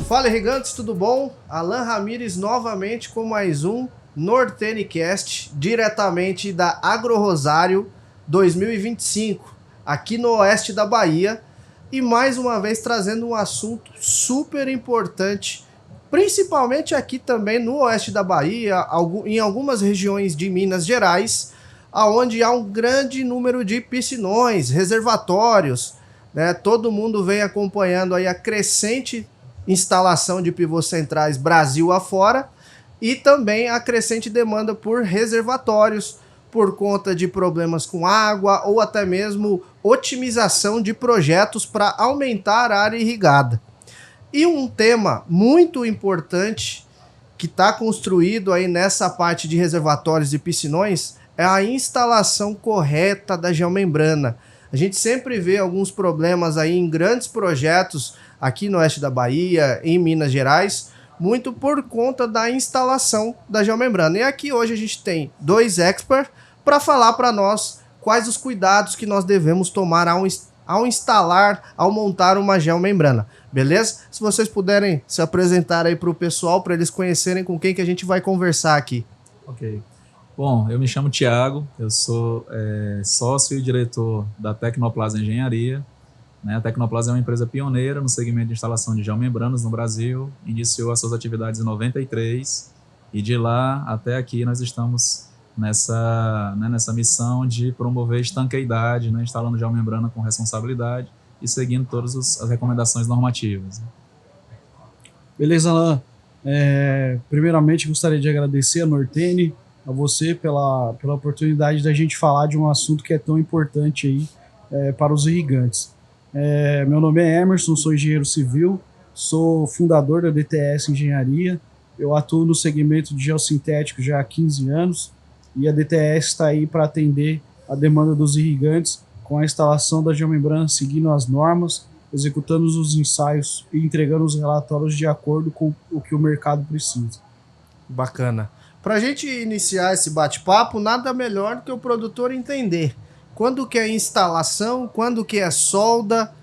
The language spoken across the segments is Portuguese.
Fala, irrigantes, tudo bom? Alan Ramires novamente com mais um NorteneCast, diretamente da Agro Rosário 2025, aqui no oeste da Bahia, e mais uma vez trazendo um assunto super importante, principalmente aqui também no oeste da Bahia, em algumas regiões de Minas Gerais, onde há um grande número de piscinões, reservatórios, né? Todo mundo vem acompanhando aí a crescente instalação de pivôs centrais Brasil afora e também a crescente demanda por reservatórios por conta de problemas com água ou até mesmo otimização de projetos para aumentar a área irrigada. E um tema muito importante que está construído aí nessa parte de reservatórios e piscinões é a instalação correta da geomembrana. A gente sempre vê alguns problemas aí em grandes projetos aqui no oeste da Bahia, em Minas Gerais, muito por conta da instalação da geomembrana. E aqui hoje a gente tem dois experts para falar para nós quais os cuidados que nós devemos tomar ao instalar, ao montar uma geomembrana. Beleza? Se vocês puderem se apresentar aí para o pessoal, para eles conhecerem com quem que a gente vai conversar aqui. Ok. Bom, eu me chamo Thiago, eu sou sócio e diretor da Tecnoplaza Engenharia. A Tecnoplaza é uma empresa pioneira no segmento de instalação de geomembranas no Brasil, iniciou as suas atividades em 93 e de lá até aqui nós estamos nessa missão de promover estanqueidade, instalando geomembrana com responsabilidade e seguindo todas as recomendações normativas. Beleza, Alan. Primeiramente gostaria de agradecer a Nortene, a você pela oportunidade da gente falar de um assunto que é tão importante aí para os irrigantes. Meu nome é Emerson, sou engenheiro civil, sou fundador da DTS Engenharia, eu atuo no segmento de geossintético já há 15 anos e a DTS está aí para atender a demanda dos irrigantes com a instalação da geomembrana seguindo as normas, executando os ensaios e entregando os relatórios de acordo com o que o mercado precisa. Bacana. Para a gente iniciar esse bate-papo, nada melhor do que o produtor entender quando que é instalação, quando que é solda,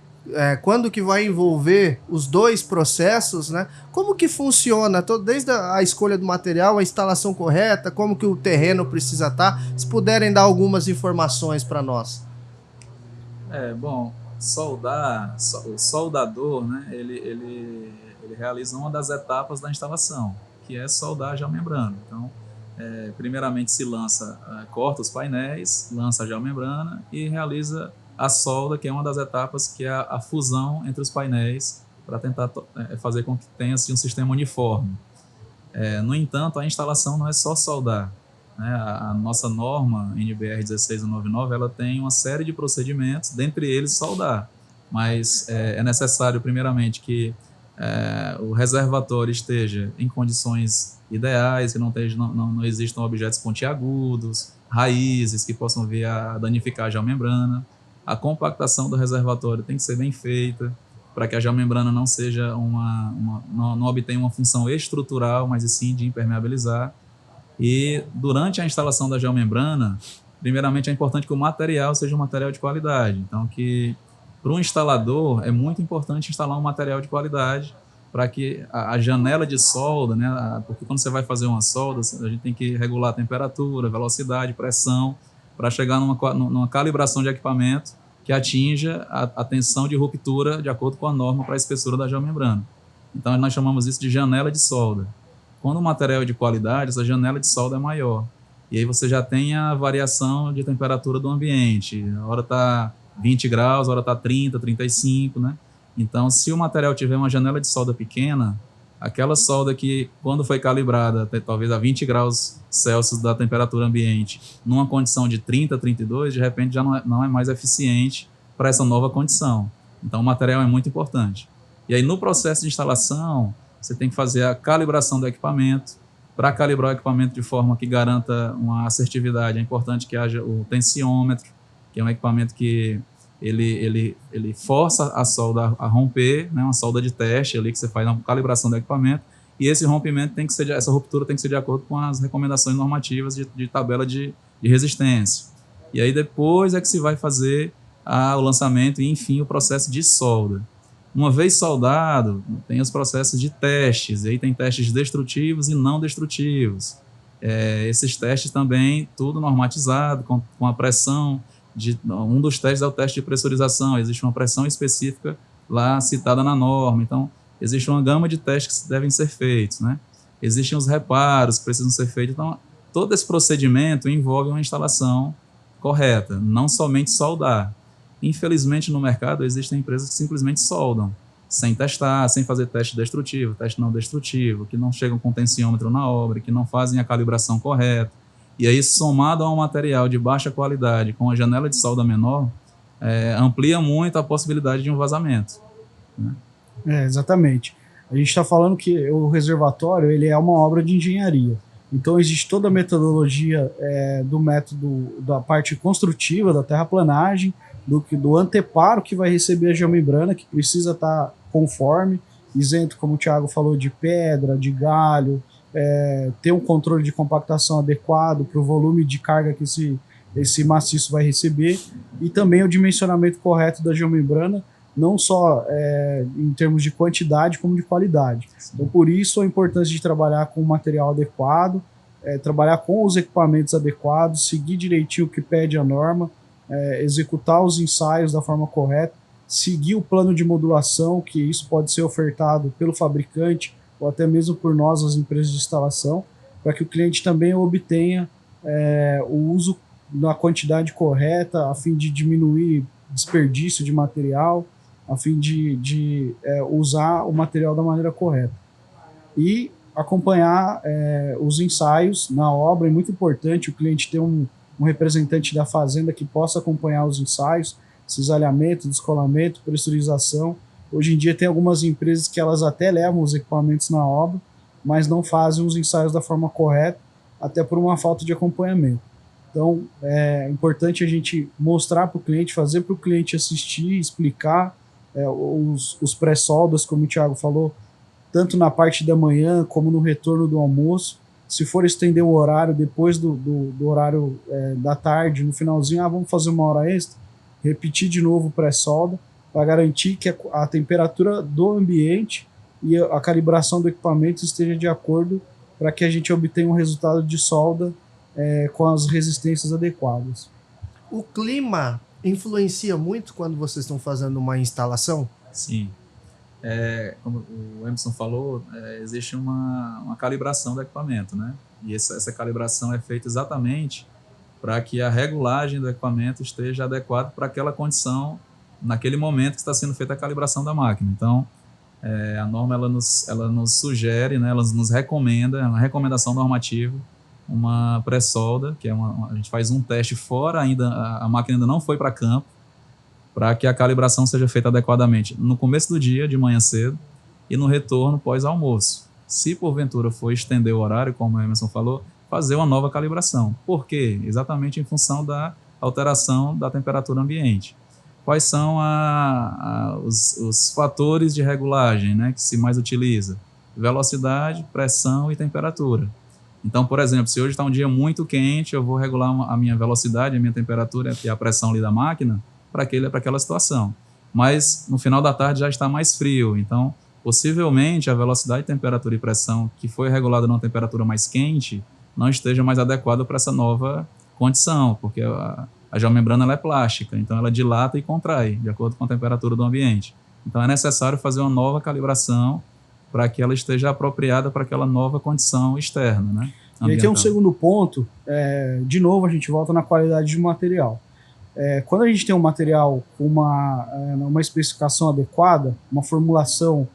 quando que vai envolver os dois processos, né? Como que funciona, desde a escolha do material, a instalação correta, como que o terreno precisa estar, se puderem dar algumas informações para nós. Bom, o soldador, ele realiza uma das etapas da instalação, que é soldar a geomembrana. Então, primeiramente se corta os painéis, lança a geomembrana e realiza a solda, que é uma das etapas, que é a fusão entre os painéis, para tentar fazer com que tenha assim, um sistema uniforme. No entanto, a instalação não é só soldar. A nossa norma NBR 16199, ela tem uma série de procedimentos, dentre eles soldar, mas é necessário primeiramente que o reservatório esteja em condições ideais, que não existam objetos pontiagudos, raízes que possam vir a danificar a geomembrana. A compactação do reservatório tem que ser bem feita para que a geomembrana não seja não obtenha uma função estrutural, mas sim de impermeabilizar. E durante a instalação da geomembrana, primeiramente é importante que o material seja um material de qualidade. Então, para um instalador é muito importante instalar um material de qualidade para que a janela de solda, porque quando você vai fazer uma solda, a gente tem que regular a temperatura, velocidade, pressão, para chegar numa calibração de equipamento que atinja a tensão de ruptura de acordo com a norma para a espessura da geomembrana. Então, nós chamamos isso de janela de solda. Quando o material é de qualidade, essa janela de solda é maior. E aí você já tem a variação de temperatura do ambiente. A hora está 20 graus, a hora está 30, 35, né? Então, se o material tiver uma janela de solda pequena, aquela solda que, quando foi calibrada, talvez a 20 graus Celsius da temperatura ambiente, numa condição de 30, 32, de repente já não é mais eficiente para essa nova condição. Então, o material é muito importante. E aí, no processo de instalação, você tem que fazer a calibração do equipamento. Para calibrar o equipamento de forma que garanta uma assertividade, é importante que haja o tensiômetro, que é um equipamento que ele força a solda a romper, uma solda de teste ali que você faz na calibração do equipamento, e esse rompimento essa ruptura tem que ser de acordo com as recomendações normativas de tabela de resistência. E aí depois é que se vai fazer o lançamento e, enfim, o processo de solda. Uma vez soldado, tem os processos de testes, e aí tem testes destrutivos e não destrutivos. Esses testes também, tudo normatizado, com a pressão. Um dos testes é o teste de pressurização, existe uma pressão específica lá citada na norma. Então, existe uma gama de testes que devem ser feitos, né? Existem os reparos que precisam ser feitos. Então, todo esse procedimento envolve uma instalação correta, não somente soldar. Infelizmente, no mercado, existem empresas que simplesmente soldam, sem testar, sem fazer teste destrutivo, teste não destrutivo, que não chegam com tensiômetro na obra, que não fazem a calibração correta. E aí, somado a um material de baixa qualidade, com a janela de solda menor, amplia muito a possibilidade de um vazamento, né? Exatamente. A gente está falando que o reservatório ele é uma obra de engenharia. Então existe toda a metodologia do método da parte construtiva, da terraplanagem, do anteparo que vai receber a geomembrana, que precisa estar conforme, isento, como o Thiago falou, de pedra, de galho, ter um controle de compactação adequado para o volume de carga que esse maciço vai receber, e também o dimensionamento correto da geomembrana, não só em termos de quantidade, como de qualidade. Sim. Então, por isso, a importância de trabalhar com o material adequado, trabalhar com os equipamentos adequados, seguir direitinho o que pede a norma, executar os ensaios da forma correta, seguir o plano de modulação, que isso pode ser ofertado pelo fabricante ou até mesmo por nós, as empresas de instalação, para que o cliente também obtenha o uso na quantidade correta, a fim de diminuir desperdício de material, a fim de usar o material da maneira correta. E acompanhar os ensaios na obra. É muito importante o cliente ter um representante da fazenda que possa acompanhar os ensaios, cisalhamento, descolamento, pressurização. Hoje em dia tem algumas empresas que elas até levam os equipamentos na obra, mas não fazem os ensaios da forma correta, até por uma falta de acompanhamento. Então, é importante a gente mostrar para o cliente, fazer para o cliente assistir, explicar os pré-soldas, como o Thiago falou, tanto na parte da manhã como no retorno do almoço. Se for estender o horário depois do horário da tarde, no finalzinho, vamos fazer uma hora extra, repetir de novo o pré-solda, para garantir que a temperatura do ambiente e a calibração do equipamento esteja de acordo, para que a gente obtenha um resultado de solda com as resistências adequadas. O clima influencia muito quando vocês estão fazendo uma instalação? Sim. Como o Emerson falou, existe uma calibração do equipamento, né? E essa calibração é feita exatamente para que a regulagem do equipamento esteja adequada para aquela condição, naquele momento que está sendo feita a calibração da máquina. Então, a norma ela nos sugere, né? Ela nos recomenda, é uma recomendação normativa, uma pré-solda, que a gente faz um teste fora ainda, a máquina ainda não foi para campo, para que a calibração seja feita adequadamente no começo do dia, de manhã cedo, e no retorno pós-almoço. Se porventura for estender o horário, como o Emerson falou, fazer uma nova calibração. Por quê? Exatamente em função da alteração da temperatura ambiente. Quais são os fatores de regulagem, né, que se mais utiliza? Velocidade, pressão e temperatura. Então, por exemplo, se hoje está um dia muito quente, eu vou regular a minha velocidade, a minha temperatura e a pressão ali da máquina para aquela situação. Mas no final da tarde já está mais frio, então possivelmente a velocidade, temperatura e pressão que foi regulada numa temperatura mais quente não esteja mais adequada para essa nova condição, porque a geomembrana ela é plástica, então ela dilata e contrai de acordo com a temperatura do ambiente. Então é necessário fazer uma nova calibração para que ela esteja apropriada para aquela nova condição externa, né? E aí tem um segundo ponto, de novo a gente volta na qualidade do material. Quando a gente tem um material com uma especificação adequada, uma formulação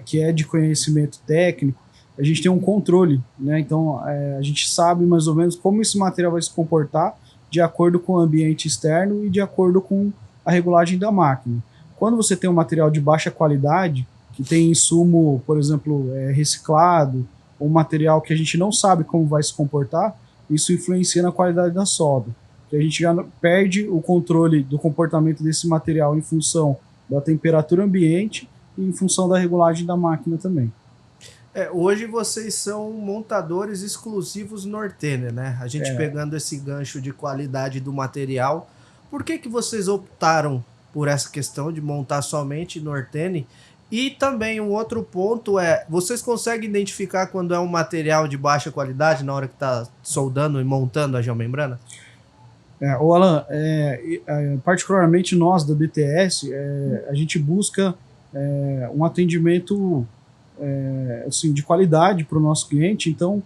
que é de conhecimento técnico, a gente tem um controle, né? Então a gente sabe mais ou menos como esse material vai se comportar de acordo com o ambiente externo e de acordo com a regulagem da máquina. Quando você tem um material de baixa qualidade, que tem insumo, por exemplo, reciclado, ou material que a gente não sabe como vai se comportar, isso influencia na qualidade da solda. Que a gente já perde o controle do comportamento desse material em função da temperatura ambiente e em função da regulagem da máquina também. Hoje vocês são montadores exclusivos Nortene, né? A gente pegando esse gancho de qualidade do material, por que vocês optaram por essa questão de montar somente Nortene. E também um outro ponto é, vocês conseguem identificar quando é um material de baixa qualidade na hora que está soldando e montando a geomembrana? Ô Alan, particularmente nós da DTS, a gente busca um atendimento assim, de qualidade para o nosso cliente, então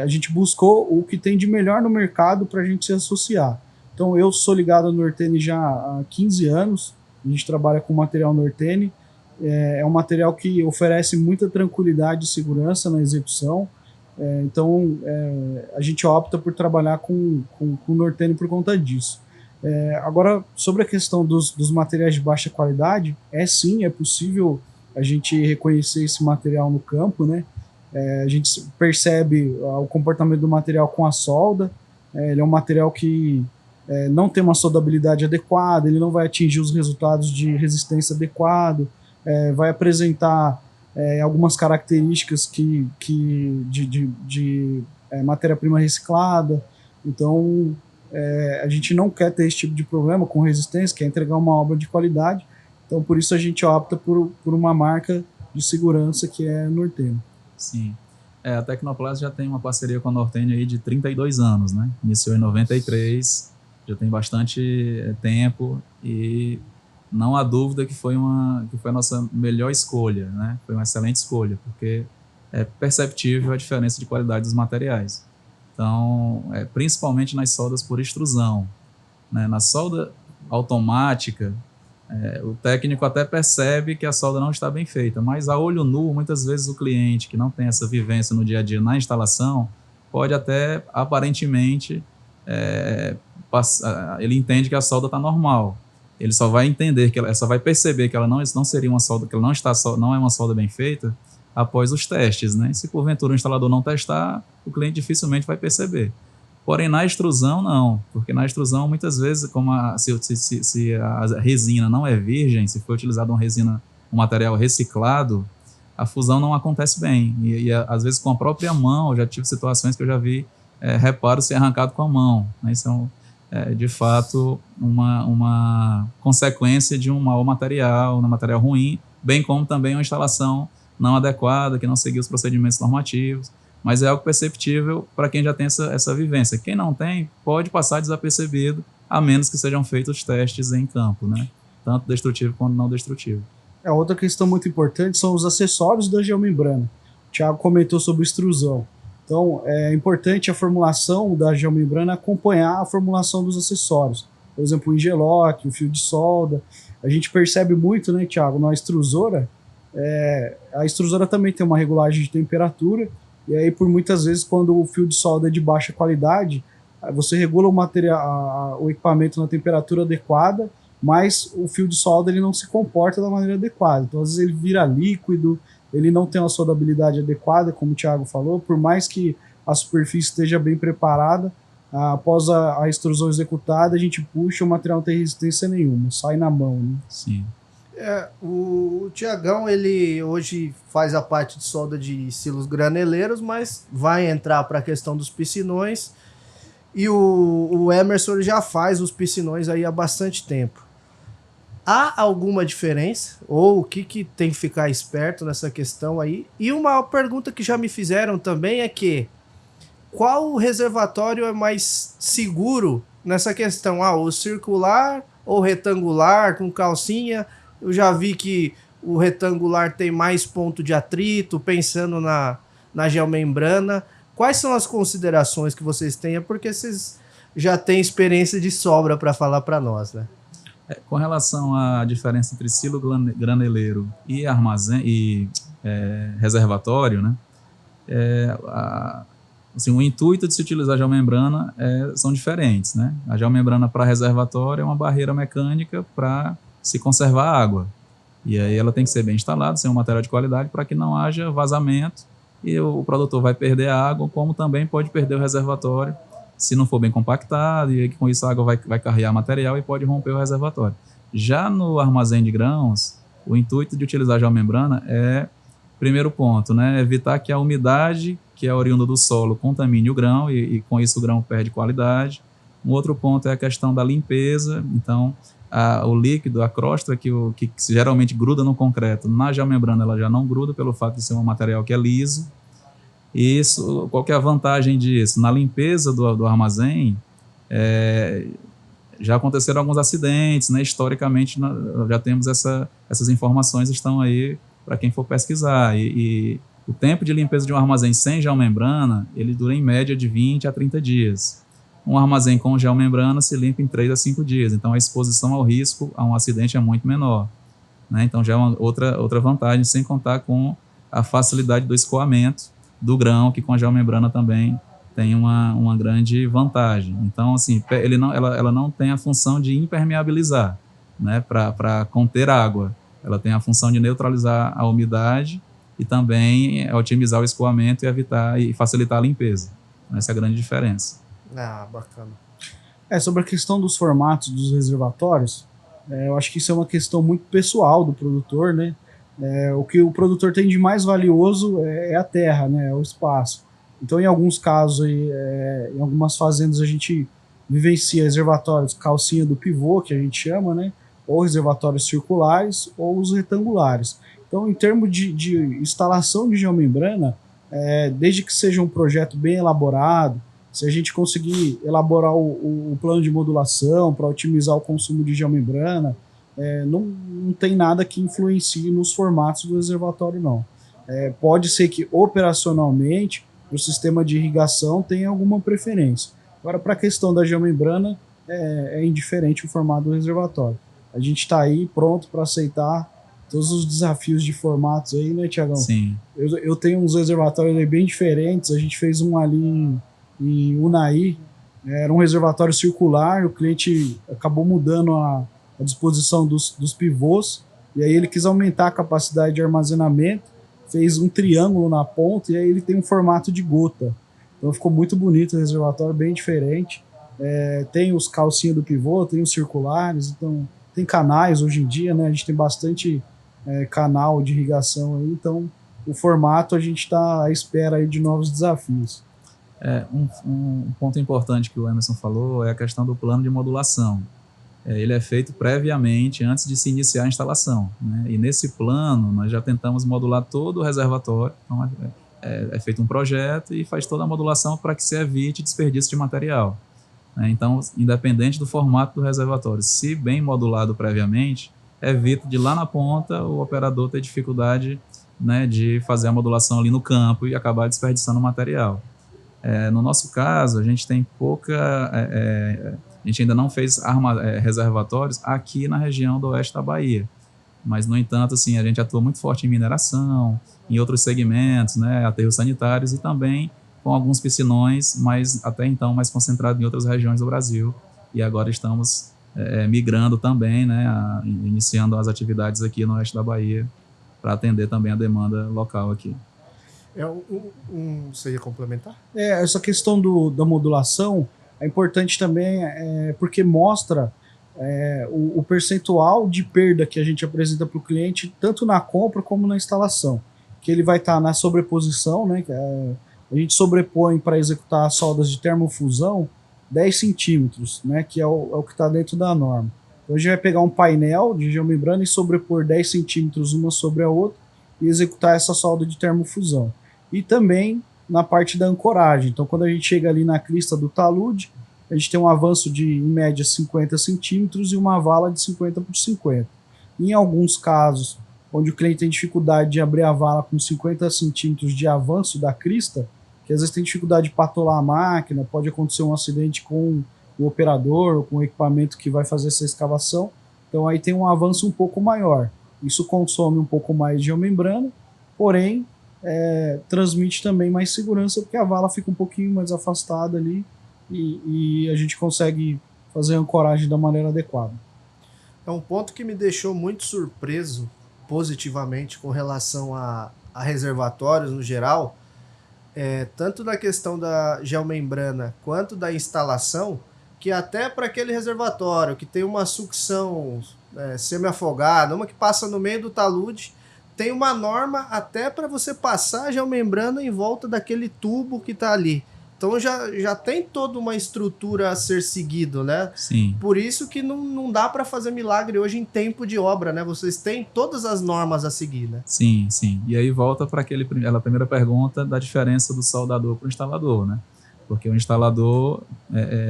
a gente buscou o que tem de melhor no mercado para a gente se associar. Então eu sou ligado ao Nortene já há 15 anos, a gente trabalha com material Nortene, é um material que oferece muita tranquilidade e segurança na execução, então a gente opta por trabalhar com Nortene por conta disso. Agora, sobre a questão dos materiais de baixa qualidade, sim, é possível a gente reconhecer esse material no campo, né? A gente percebe o comportamento do material com a solda, ele é um material que não tem uma soldabilidade adequada, ele não vai atingir os resultados de resistência adequado, vai apresentar algumas características de matéria-prima reciclada. Então a gente não quer ter esse tipo de problema com resistência, quer entregar uma obra de qualidade, então por isso a gente opta por uma marca de segurança que é a Nortene. Sim, a Tecnoplast já tem uma parceria com a Nortene aí de 32 anos, né? Iniciou em 93, já tem bastante tempo e não há dúvida que foi a nossa melhor escolha, né? Foi uma excelente escolha, porque é perceptível a diferença de qualidade dos materiais. Então, principalmente nas soldas por extrusão, né? Na solda automática, o técnico até percebe que a solda não está bem feita, mas a olho nu, muitas vezes o cliente que não tem essa vivência no dia a dia na instalação, pode até, aparentemente, ele entende que a solda está normal. Ele só vai entender, só vai perceber que ela não seria uma solda, que ela não é uma solda bem feita após os testes, né? Se porventura o instalador não testar, o cliente dificilmente vai perceber. Porém, na extrusão, não, porque na extrusão, muitas vezes, se a resina não é virgem, se for utilizado um material reciclado, a fusão não acontece bem. E às vezes, com a própria mão, eu já tive situações que eu já vi reparo ser arrancado com a mão, né? Isso de fato, uma consequência de um mau material, um material ruim, bem como também uma instalação não adequada, que não seguiu os procedimentos normativos. Mas é algo perceptível para quem já tem essa vivência. Quem não tem, pode passar desapercebido, a menos que sejam feitos testes em campo, né? Tanto destrutivo quanto não destrutivo. Outra questão muito importante são os acessórios da geomembrana. O Thiago comentou sobre extrusão. Então, é importante a formulação da geomembrana acompanhar a formulação dos acessórios. Por exemplo, o engeloque, o fio de solda. A gente percebe muito, né, Thiago, na extrusora, a extrusora também tem uma regulagem de temperatura, e aí, por muitas vezes, quando o fio de solda é de baixa qualidade, você regula o equipamento na temperatura adequada, mas o fio de solda ele não se comporta da maneira adequada. Então, às vezes, ele vira líquido, ele não tem uma soldabilidade adequada, como o Thiago falou, por mais que a superfície esteja bem preparada, após a extrusão executada, a gente puxa, o material não tem resistência nenhuma, sai na mão, né? Sim. O Tiagão, ele hoje faz a parte de solda de silos graneleiros, mas vai entrar para a questão dos piscinões, e o Emerson já faz os piscinões aí há bastante tempo. Há alguma diferença? Ou o que tem que ficar esperto nessa questão aí? E uma pergunta que já me fizeram também é que qual reservatório é mais seguro nessa questão? O circular ou retangular com calcinha? Eu já vi que o retangular tem mais ponto de atrito, pensando na geomembrana. Quais são as considerações que vocês têm? Porque vocês já têm experiência de sobra para falar para nós, né? Com relação à diferença entre silo graneleiro e reservatório, né? Assim, o intuito de se utilizar a geomembrana são diferentes, né? A geomembrana para reservatório é uma barreira mecânica para se conservar a água. E aí ela tem que ser bem instalada, ser um material de qualidade para que não haja vazamento e o produtor vai perder a água, como também pode perder o reservatório se não for bem compactado, e com isso a água vai carregar material e pode romper o reservatório. Já no armazém de grãos, o intuito de utilizar a geomembrana primeiro ponto, né, evitar que a umidade, que é oriunda do solo, contamine o grão e com isso o grão perde qualidade. Um outro ponto é a questão da limpeza. Então, o líquido, a crosta que geralmente gruda no concreto, na geomembrana ela já não gruda pelo fato de ser um material que é liso. Isso, qual que é a vantagem disso? Na limpeza do armazém, já aconteceram alguns acidentes, né? Historicamente já temos essas informações, estão aí para quem for pesquisar. E o tempo de limpeza de um armazém sem geomembrana, ele dura em média de 20 a 30 dias. Um armazém com geomembrana se limpa em 3 a 5 dias, então a exposição ao risco, a um acidente é muito menor, né? Então já é uma outra vantagem, sem contar com a facilidade do escoamento do grão, que com a geomembrana também tem uma grande vantagem. Então, assim, ela não tem a função de impermeabilizar, né, para conter água. Ela tem a função de neutralizar a umidade e também otimizar o escoamento e evitar e facilitar a limpeza. Essa é a grande diferença. Ah, bacana. Sobre a questão dos formatos dos reservatórios, eu acho que isso é uma questão muito pessoal do produtor, né? O que o produtor tem de mais valioso é a terra, né? É o espaço. Então, em alguns casos, em algumas fazendas, a gente vivencia reservatórios calcinha do pivô, que a gente chama, né? Ou reservatórios circulares, ou os retangulares. Então, em termos de instalação de geomembrana, desde que seja um projeto bem elaborado, se a gente conseguir elaborar o plano de modulação para otimizar o consumo de geomembrana, não tem nada que influencie nos formatos do reservatório, não. Pode ser que operacionalmente o sistema de irrigação tenha alguma preferência. Agora, para a questão da geomembrana, é indiferente o formato do reservatório. A gente está aí pronto para aceitar todos os desafios de formatos aí, né, Tiagão? Sim. Eu tenho uns reservatórios aí bem diferentes. A gente fez um ali em Unai, era um reservatório circular. O cliente acabou mudando a disposição dos pivôs, e aí ele quis aumentar a capacidade de armazenamento, fez um triângulo na ponta, e aí ele tem um formato de gota. Então ficou muito bonito o reservatório, bem diferente. Tem os calcinhos do pivô, tem os circulares, então tem canais hoje em dia, né? A gente tem bastante canal de irrigação aí, então o formato a gente está à espera aí de novos desafios. Um ponto importante que o Emerson falou é a questão do plano de modulação. Ele é feito previamente, antes de se iniciar a instalação, né? E nesse plano nós já tentamos modular todo o reservatório. Então é feito um projeto e faz toda a modulação para que se evite desperdício de material, né? Então, independente do formato do reservatório, se bem modulado previamente, evita de lá na ponta o operador ter dificuldade, né, de fazer a modulação ali no campo e acabar desperdiçando material. No nosso caso, a gente tem a gente ainda não fez reservatórios aqui na região do oeste da Bahia, mas, no entanto, assim, a gente atua muito forte em mineração, em outros segmentos, né, aterros sanitários e também com alguns piscinões, mas até então mais concentrado em outras regiões do Brasil. E agora estamos migrando também, né, iniciando as atividades aqui no oeste da Bahia para atender também a demanda local aqui. Você ia complementar? Essa questão da modulação é importante também, porque mostra o percentual de perda que a gente apresenta para o cliente, tanto na compra como na instalação. Que ele vai estar na sobreposição, né? A gente sobrepõe para executar as soldas de termofusão 10 centímetros, né? Que é o que está dentro da norma. Então a gente vai pegar um painel de geomembrana e sobrepor 10 centímetros uma sobre a outra e executar essa solda de termofusão. E também na parte da ancoragem. Então, quando a gente chega ali na crista do talude, a gente tem um avanço de, em média, 50 centímetros e uma vala de 50 por 50. Em alguns casos, onde o cliente tem dificuldade de abrir a vala com 50 centímetros de avanço da crista, que às vezes tem dificuldade de patolar a máquina, pode acontecer um acidente com o operador ou com o equipamento que vai fazer essa escavação. Então, aí tem um avanço um pouco maior. Isso consome um pouco mais de geomembrana, porém, transmite também mais segurança, porque a vala fica um pouquinho mais afastada ali e a gente consegue fazer a ancoragem da maneira adequada. É um ponto que me deixou muito surpreso positivamente com relação a reservatórios no geral, tanto da questão da geomembrana quanto da instalação, que até para aquele reservatório que tem uma sucção semi-afogada, uma que passa no meio do talude, tem uma norma até para você passar a geomembrana em volta daquele tubo que está ali. Então já tem toda uma estrutura a ser seguido, né? Sim. Por isso que não dá para fazer milagre hoje em tempo de obra, né? Vocês têm todas as normas a seguir, né? Sim, sim. E aí volta para aquela primeira pergunta da diferença do soldador para o instalador, né? Porque o instalador,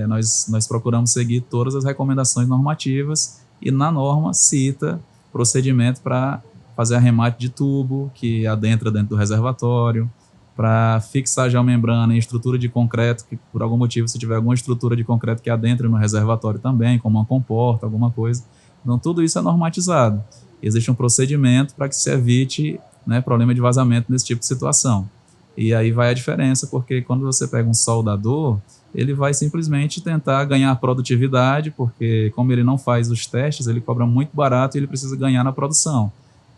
nós procuramos seguir todas as recomendações normativas e na norma cita procedimento para fazer arremate de tubo que adentra dentro do reservatório, para fixar geomembrana em estrutura de concreto, que por algum motivo, se tiver alguma estrutura de concreto que adentre no reservatório também, como uma comporta, alguma coisa. Então, tudo isso é normatizado. Existe um procedimento para que se evite, né, problema de vazamento nesse tipo de situação. E aí vai a diferença, porque quando você pega um soldador, ele vai simplesmente tentar ganhar produtividade, porque como ele não faz os testes, ele cobra muito barato e ele precisa ganhar na produção.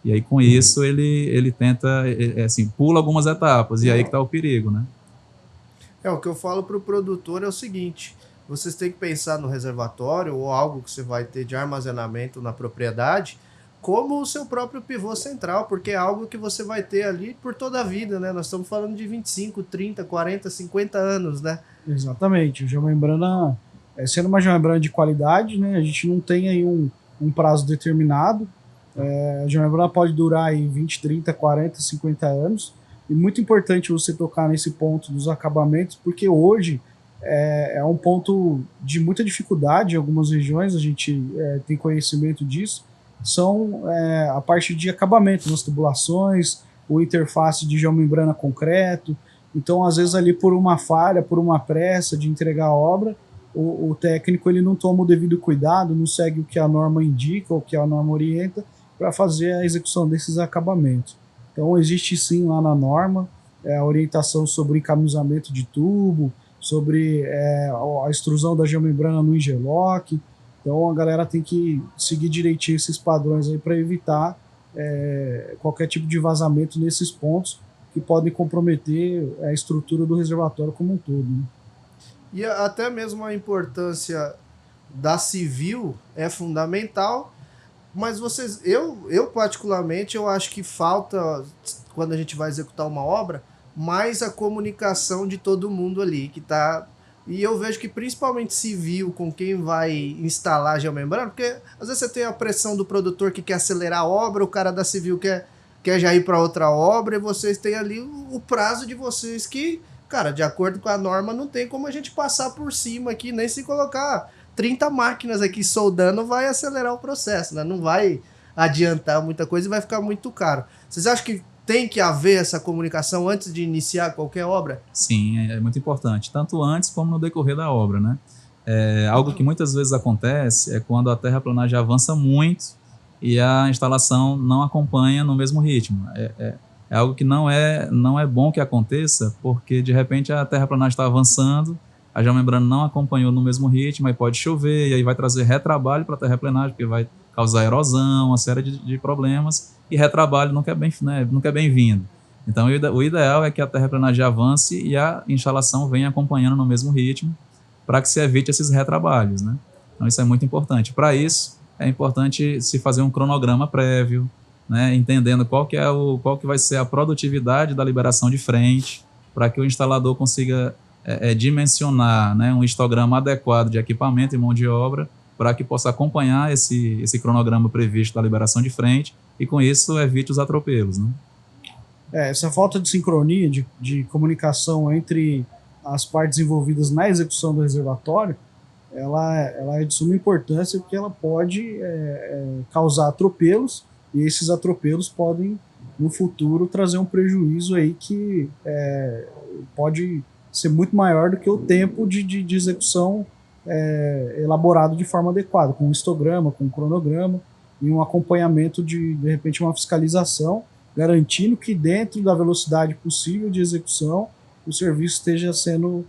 E aí, com isso, ele tenta, assim, pula algumas etapas, e aí que está o perigo, né? O que eu falo para o produtor é o seguinte, vocês têm que pensar no reservatório ou algo que você vai ter de armazenamento na propriedade, como o seu próprio pivô central, porque é algo que você vai ter ali por toda a vida, né? Nós estamos falando de 25, 30, 40, 50 anos, né? Exatamente. A geomembrana, sendo uma geomembrana de qualidade, né? A gente não tem aí um prazo determinado. A geomembrana pode durar aí 20, 30, 40, 50 anos. E muito importante você tocar nesse ponto dos acabamentos, porque hoje é um ponto de muita dificuldade em algumas regiões, a gente tem conhecimento disso, são a parte de acabamento nas tubulações, o interface de geomembrana concreto. Então, às vezes, ali por uma falha, por uma pressa de entregar a obra, o técnico ele não toma o devido cuidado, não segue o que a norma indica, o que a norma orienta, para fazer a execução desses acabamentos. Então, existe sim lá na norma a orientação sobre encaminhamento de tubo, sobre a extrusão da geomembrana no interlock. Então, a galera tem que seguir direitinho esses padrões aí para evitar qualquer tipo de vazamento nesses pontos que podem comprometer a estrutura do reservatório como um todo, né? E até mesmo a importância da civil é fundamental, mas eu particularmente, eu acho que falta, quando a gente vai executar uma obra, mais a comunicação de todo mundo ali, que tá... E eu vejo que principalmente civil, com quem vai instalar a geomembrana, porque às vezes você tem a pressão do produtor que quer acelerar a obra, o cara da civil quer já ir para outra obra, e vocês têm ali o prazo de vocês que, cara, de acordo com a norma, não tem como a gente passar por cima aqui, nem se colocar 30 máquinas aqui soldando vai acelerar o processo, né? Não vai adiantar muita coisa e vai ficar muito caro. Vocês acham que tem que haver essa comunicação antes de iniciar qualquer obra? Sim, é muito importante, tanto antes como no decorrer da obra, né? Algo que muitas vezes acontece é quando a terraplanagem avança muito e a instalação não acompanha no mesmo ritmo. É algo que não é bom que aconteça, porque de repente a terraplanagem está avançando, a geomembrana não acompanhou no mesmo ritmo, aí pode chover, e aí vai trazer retrabalho para a terraplanagem, porque vai causar erosão, uma série de problemas, e retrabalho nunca é bem-vindo. Então, o ideal é que a terraplanagem avance e a instalação venha acompanhando no mesmo ritmo, para que se evite esses retrabalhos, né? Então, isso é muito importante. Para isso, é importante se fazer um cronograma prévio, né, entendendo qual que vai ser a produtividade da liberação de frente, para que o instalador consiga dimensionar, né, um histograma adequado de equipamento e mão de obra, para que possa acompanhar esse cronograma previsto da liberação de frente e, com isso, evite os atropelos, né? Essa falta de sincronia, de comunicação entre as partes envolvidas na execução do reservatório, ela é de suma importância, porque ela pode causar atropelos, e esses atropelos podem, no futuro, trazer um prejuízo aí que pode ser muito maior do que o tempo de execução elaborado de forma adequada, com um histograma, com um cronograma e um acompanhamento de repente, uma fiscalização, garantindo que dentro da velocidade possível de execução, o serviço esteja sendo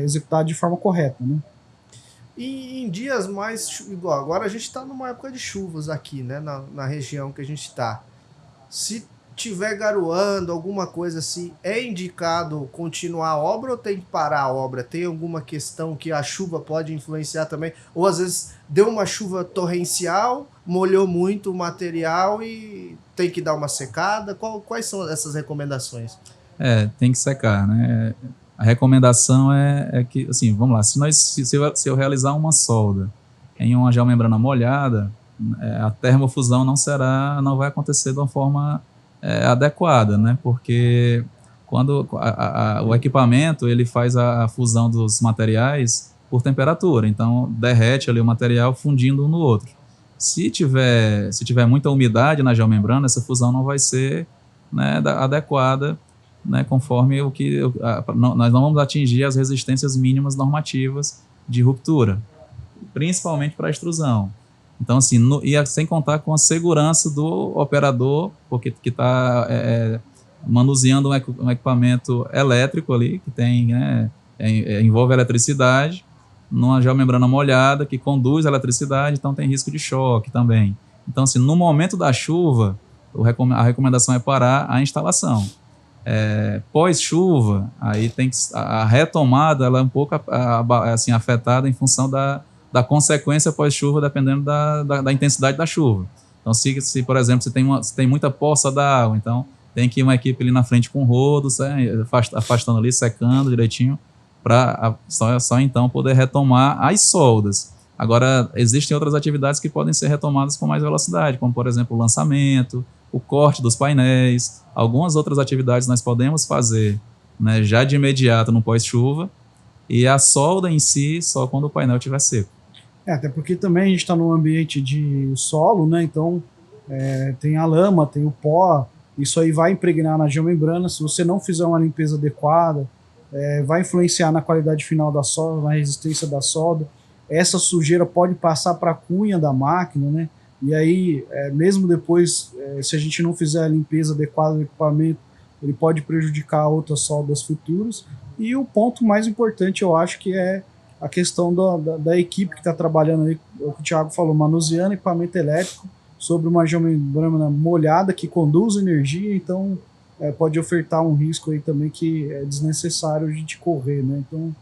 executado de forma correta, né? E em dias mais... Igual, agora a gente está numa época de chuvas aqui, né? Na região que a gente está. Se tiver garoando, alguma coisa assim, é indicado continuar a obra ou tem que parar a obra? Tem alguma questão que a chuva pode influenciar também? Ou às vezes deu uma chuva torrencial, molhou muito o material e tem que dar uma secada? Quais são essas recomendações? Tem que secar, né? A recomendação é que, assim, vamos lá, se eu realizar uma solda em uma geomembrana molhada, a termofusão não vai acontecer de uma forma adequada, né? Porque quando o equipamento ele faz a fusão dos materiais por temperatura, então derrete ali o material fundindo um no outro. Se tiver muita umidade na geomembrana, essa fusão não vai ser, né, adequada, né, conforme nós não vamos atingir as resistências mínimas normativas de ruptura, principalmente para extrusão. Então, assim, sem contar com a segurança do operador, porque que está manuseando um equipamento elétrico ali, que tem, né, envolve eletricidade, numa geomembrana molhada, que conduz a eletricidade, então tem risco de choque também. Então, assim, no momento da chuva, a recomendação é parar a instalação. Pós-chuva, aí a retomada ela é um pouco assim, afetada em função da consequência pós-chuva, dependendo da intensidade da chuva. Então, se por exemplo, se tem muita poça d'água, então tem que ir uma equipe ali na frente com rodo, afastando ali, secando direitinho, para só então poder retomar as soldas. Agora, existem outras atividades que podem ser retomadas com mais velocidade, como, por exemplo, o lançamento, o corte dos painéis, algumas outras atividades nós podemos fazer, né, já de imediato no pós-chuva, e a solda em si só quando o painel estiver seco. Até porque também a gente está num ambiente de solo, né? Então tem a lama, tem o pó, isso aí vai impregnar na geomembrana. Se você não fizer uma limpeza adequada, vai influenciar na qualidade final da solda, na resistência da solda. Essa sujeira pode passar para a cunha da máquina, né? E aí, mesmo depois, se a gente não fizer a limpeza adequada do equipamento, ele pode prejudicar outras soldas futuras. E o ponto mais importante, eu acho, que é a questão da equipe que está trabalhando aí, o que o Thiago falou, manuseando equipamento elétrico sobre uma geomembrana molhada que conduz energia, então pode ofertar um risco aí também que é desnecessário a gente correr, né? Então,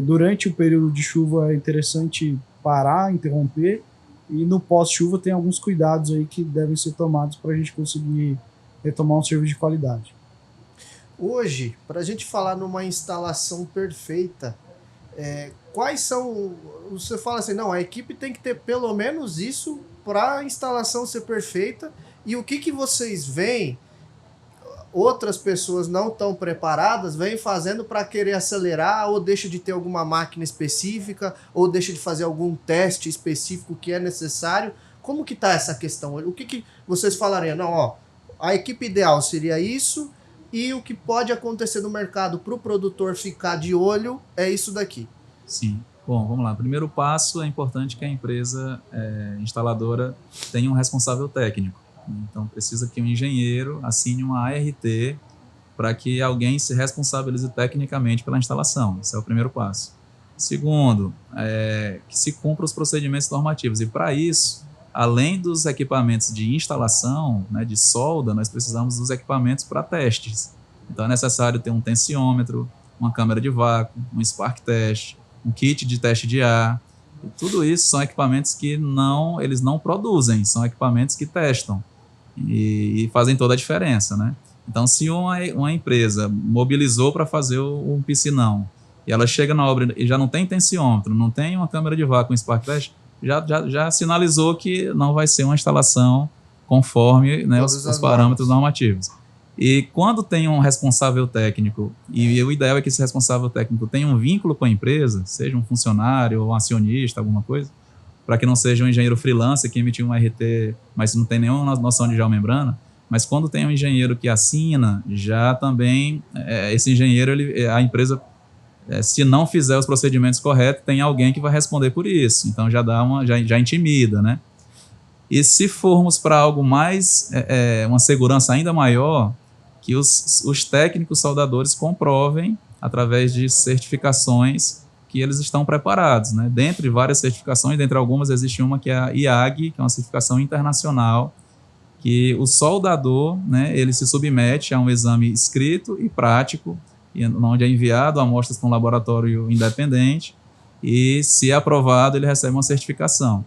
durante o período de chuva é interessante parar, interromper, e no pós-chuva tem alguns cuidados aí que devem ser tomados para a gente conseguir retomar um serviço de qualidade. Hoje, para a gente falar numa instalação perfeita, quais são... Você fala assim, não, a equipe tem que ter pelo menos isso para a instalação ser perfeita, e o que vocês veem outras pessoas não tão preparadas vêm fazendo para querer acelerar, ou deixa de ter alguma máquina específica, ou deixa de fazer algum teste específico que é necessário? Como que está essa questão? O que vocês falariam? Não, a equipe ideal seria isso, e o que pode acontecer no mercado para o produtor ficar de olho é isso daqui. Sim. Bom, vamos lá. Primeiro passo, é importante que a empresa instaladora tenha um responsável técnico. Então, precisa que um engenheiro assine uma ART para que alguém se responsabilize tecnicamente pela instalação. Esse é o primeiro passo. Segundo, que se cumpra os procedimentos normativos. E, para isso, além dos equipamentos de instalação, né, de solda, nós precisamos dos equipamentos para testes. Então, é necessário ter um tensiômetro, uma câmera de vácuo, um spark test, um kit de teste de ar. E tudo isso são equipamentos que eles não produzem, são equipamentos que testam. E fazem toda a diferença, né? Então, se uma empresa mobilizou para fazer um piscinão e ela chega na obra e já não tem tensiômetro, não tem uma câmera de vácuo, um spark test, já sinalizou que não vai ser uma instalação conforme, né, os parâmetros normativos. E quando tem um responsável técnico, e o ideal é que esse responsável técnico tenha um vínculo com a empresa, seja um funcionário ou um acionista, alguma coisa, para que não seja um engenheiro freelancer que emitiu um RT, mas não tem nenhuma noção de geomembrana. Mas quando tem um engenheiro que assina, já também, esse engenheiro, a empresa, se não fizer os procedimentos corretos, tem alguém que vai responder por isso. Então já intimida, né? E se formos para algo mais, uma segurança ainda maior, que os técnicos soldadores comprovem, através de certificações, que eles estão preparados, né? Dentre várias certificações, dentre algumas existe uma que é a IAG, que é uma certificação internacional, que o soldador, né, ele se submete a um exame escrito e prático, onde é enviado amostras para um laboratório independente, e se aprovado ele recebe uma certificação.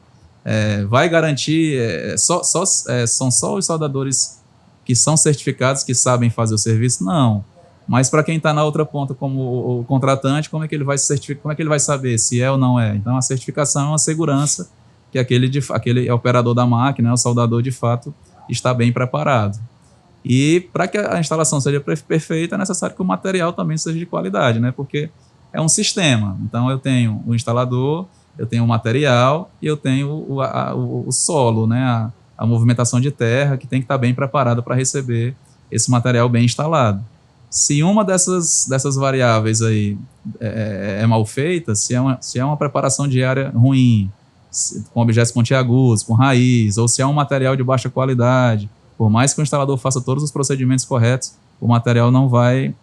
Vai garantir, são só os soldadores que são certificados que sabem fazer o serviço? Não. Mas para quem está na outra ponta, como o contratante, como é que ele vai se certificar, como é que ele vai saber se é ou não é? Então a certificação é uma segurança que aquele operador da máquina, o soldador de fato, está bem preparado. E para que a instalação seja perfeita, é necessário que o material também seja de qualidade, né? Porque é um sistema. Então eu tenho o instalador, eu tenho o material e eu tenho o solo, né? A movimentação de terra que tem que estar bem preparada para receber esse material bem instalado. Se uma dessas variáveis aí é mal feita, se é uma preparação de área ruim, com objetos pontiagudos, com raiz, ou se é um material de baixa qualidade, por mais que o instalador faça todos os procedimentos corretos, o material não vai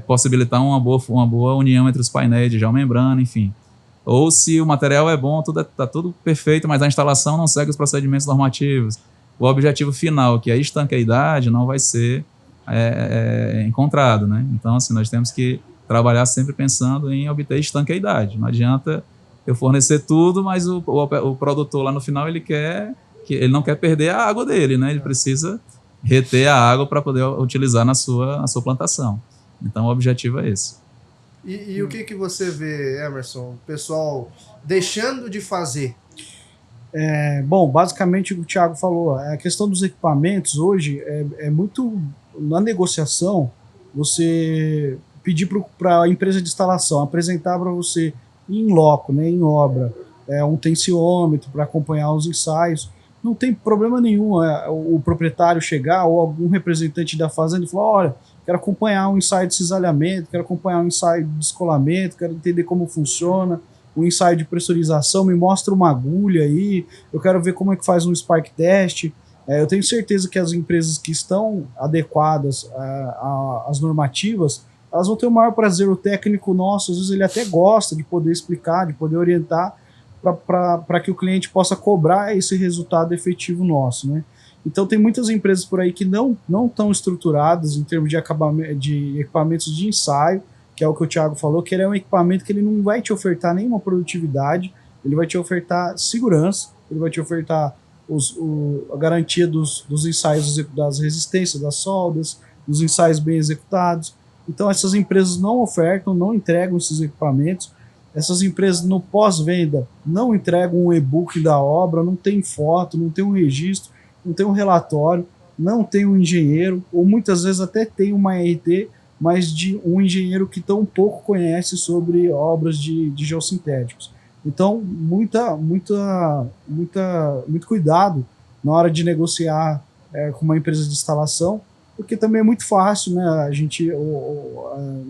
possibilitar uma boa união entre os painéis de geomembrana, enfim. Ou se o material é bom, está tudo perfeito, mas a instalação não segue os procedimentos normativos. O objetivo final, que é a estanqueidade, não vai ser encontrado, né? Então, assim, nós temos que trabalhar sempre pensando em obter estanqueidade. Não adianta eu fornecer tudo, mas o produtor lá no final ele não quer perder a água dele, né? Ele precisa reter a água para poder utilizar na sua plantação. Então, o objetivo é esse. E o que você vê, Emerson, o pessoal deixando de fazer? Bom, basicamente o que o Thiago falou, a questão dos equipamentos hoje é muito, na negociação, você pedir para a empresa de instalação apresentar para você em loco, né, em obra, um tensiômetro para acompanhar os ensaios. Não tem problema nenhum o proprietário chegar ou algum representante da fazenda e falar, olha, quero acompanhar um ensaio de cisalhamento, quero acompanhar um ensaio de descolamento, quero entender como funciona, um ensaio de pressurização, me mostra uma agulha aí, eu quero ver como é que faz um spark test. Eu tenho certeza que as empresas que estão adequadas às normativas, elas vão ter o maior prazer. O técnico nosso, às vezes ele até gosta de poder explicar, de poder orientar, para que o cliente possa cobrar esse resultado efetivo nosso, né? Então tem muitas empresas por aí que não estão estruturadas em termos de equipamentos de ensaio, que é o que o Thiago falou, que ele é um equipamento que ele não vai te ofertar nenhuma produtividade, ele vai te ofertar segurança, ele vai te ofertar a garantia dos ensaios, das resistências, das soldas, dos ensaios bem executados. Então essas empresas não ofertam, não entregam esses equipamentos. Essas empresas no pós-venda não entregam um e-book da obra, não tem foto, não tem um registro, não tem um relatório, não tem um engenheiro, ou muitas vezes até tem uma RT, mas de um engenheiro que tão pouco conhece sobre obras de geossintéticos. Então, muito cuidado na hora de negociar com uma empresa de instalação, porque também é muito fácil, né? A gente,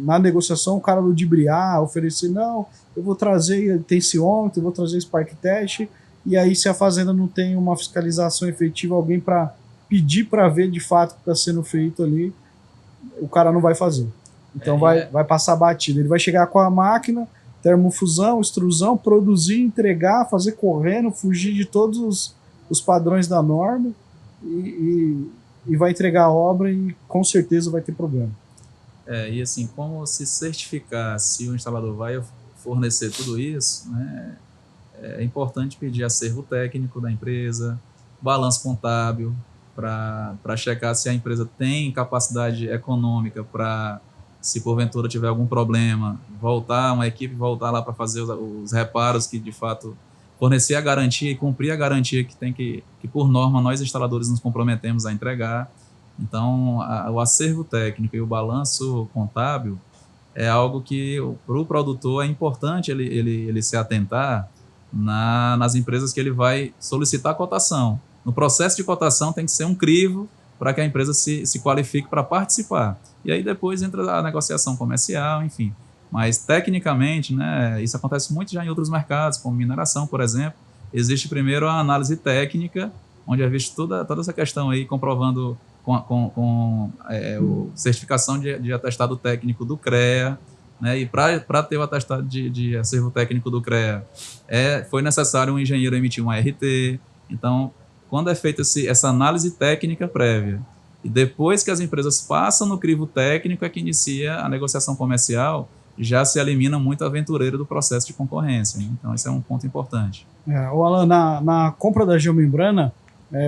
na negociação, o cara ludibriar, oferecer, não, eu vou trazer tensiômetro, eu vou trazer spark test, e aí se a fazenda não tem uma fiscalização efetiva, alguém para pedir para ver de fato o que está sendo feito ali, o cara não vai fazer. Então vai passar batido. Ele vai chegar com a máquina, termofusão, extrusão, produzir, entregar, fazer correndo, fugir de todos os padrões da norma e vai entregar a obra e com certeza vai ter problema. E assim, como se certificar se o instalador vai fornecer tudo isso, né? É importante pedir acervo técnico da empresa, balanço contábil, para checar se a empresa tem capacidade econômica para, se porventura tiver algum problema, uma equipe voltar lá para fazer os reparos que de fato fornecer a garantia e cumprir a garantia que por norma nós instaladores nos comprometemos a entregar. Então o acervo técnico e o balanço contábil é algo que para o produtor é importante ele se atentar nas empresas que ele vai solicitar cotação. No processo de cotação tem que ser um crivo para que a empresa se qualifique para participar. E aí depois entra a negociação comercial, enfim. Mas tecnicamente, né, isso acontece muito já em outros mercados, como mineração, por exemplo. Existe primeiro a análise técnica, onde é visto toda essa questão aí, comprovando com certificação de atestado técnico do CREA, né, e para ter o atestado de acervo técnico do CREA, foi necessário um engenheiro emitir uma RT. Então, quando é feita essa análise técnica prévia, e depois que as empresas passam no crivo técnico, é que inicia a negociação comercial, já se elimina muito a aventureira do processo de concorrência. Então, esse é um ponto importante. Alan, na compra da geomembrana,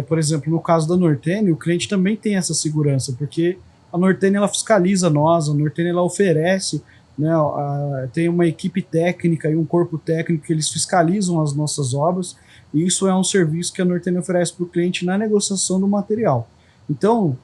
por exemplo, no caso da Nortene, o cliente também tem essa segurança, porque a Nortene ela fiscaliza nós, a Nortene ela oferece, né, tem uma equipe técnica e um corpo técnico que eles fiscalizam as nossas obras, e isso é um serviço que a Nortene oferece para o cliente na negociação do material. Então,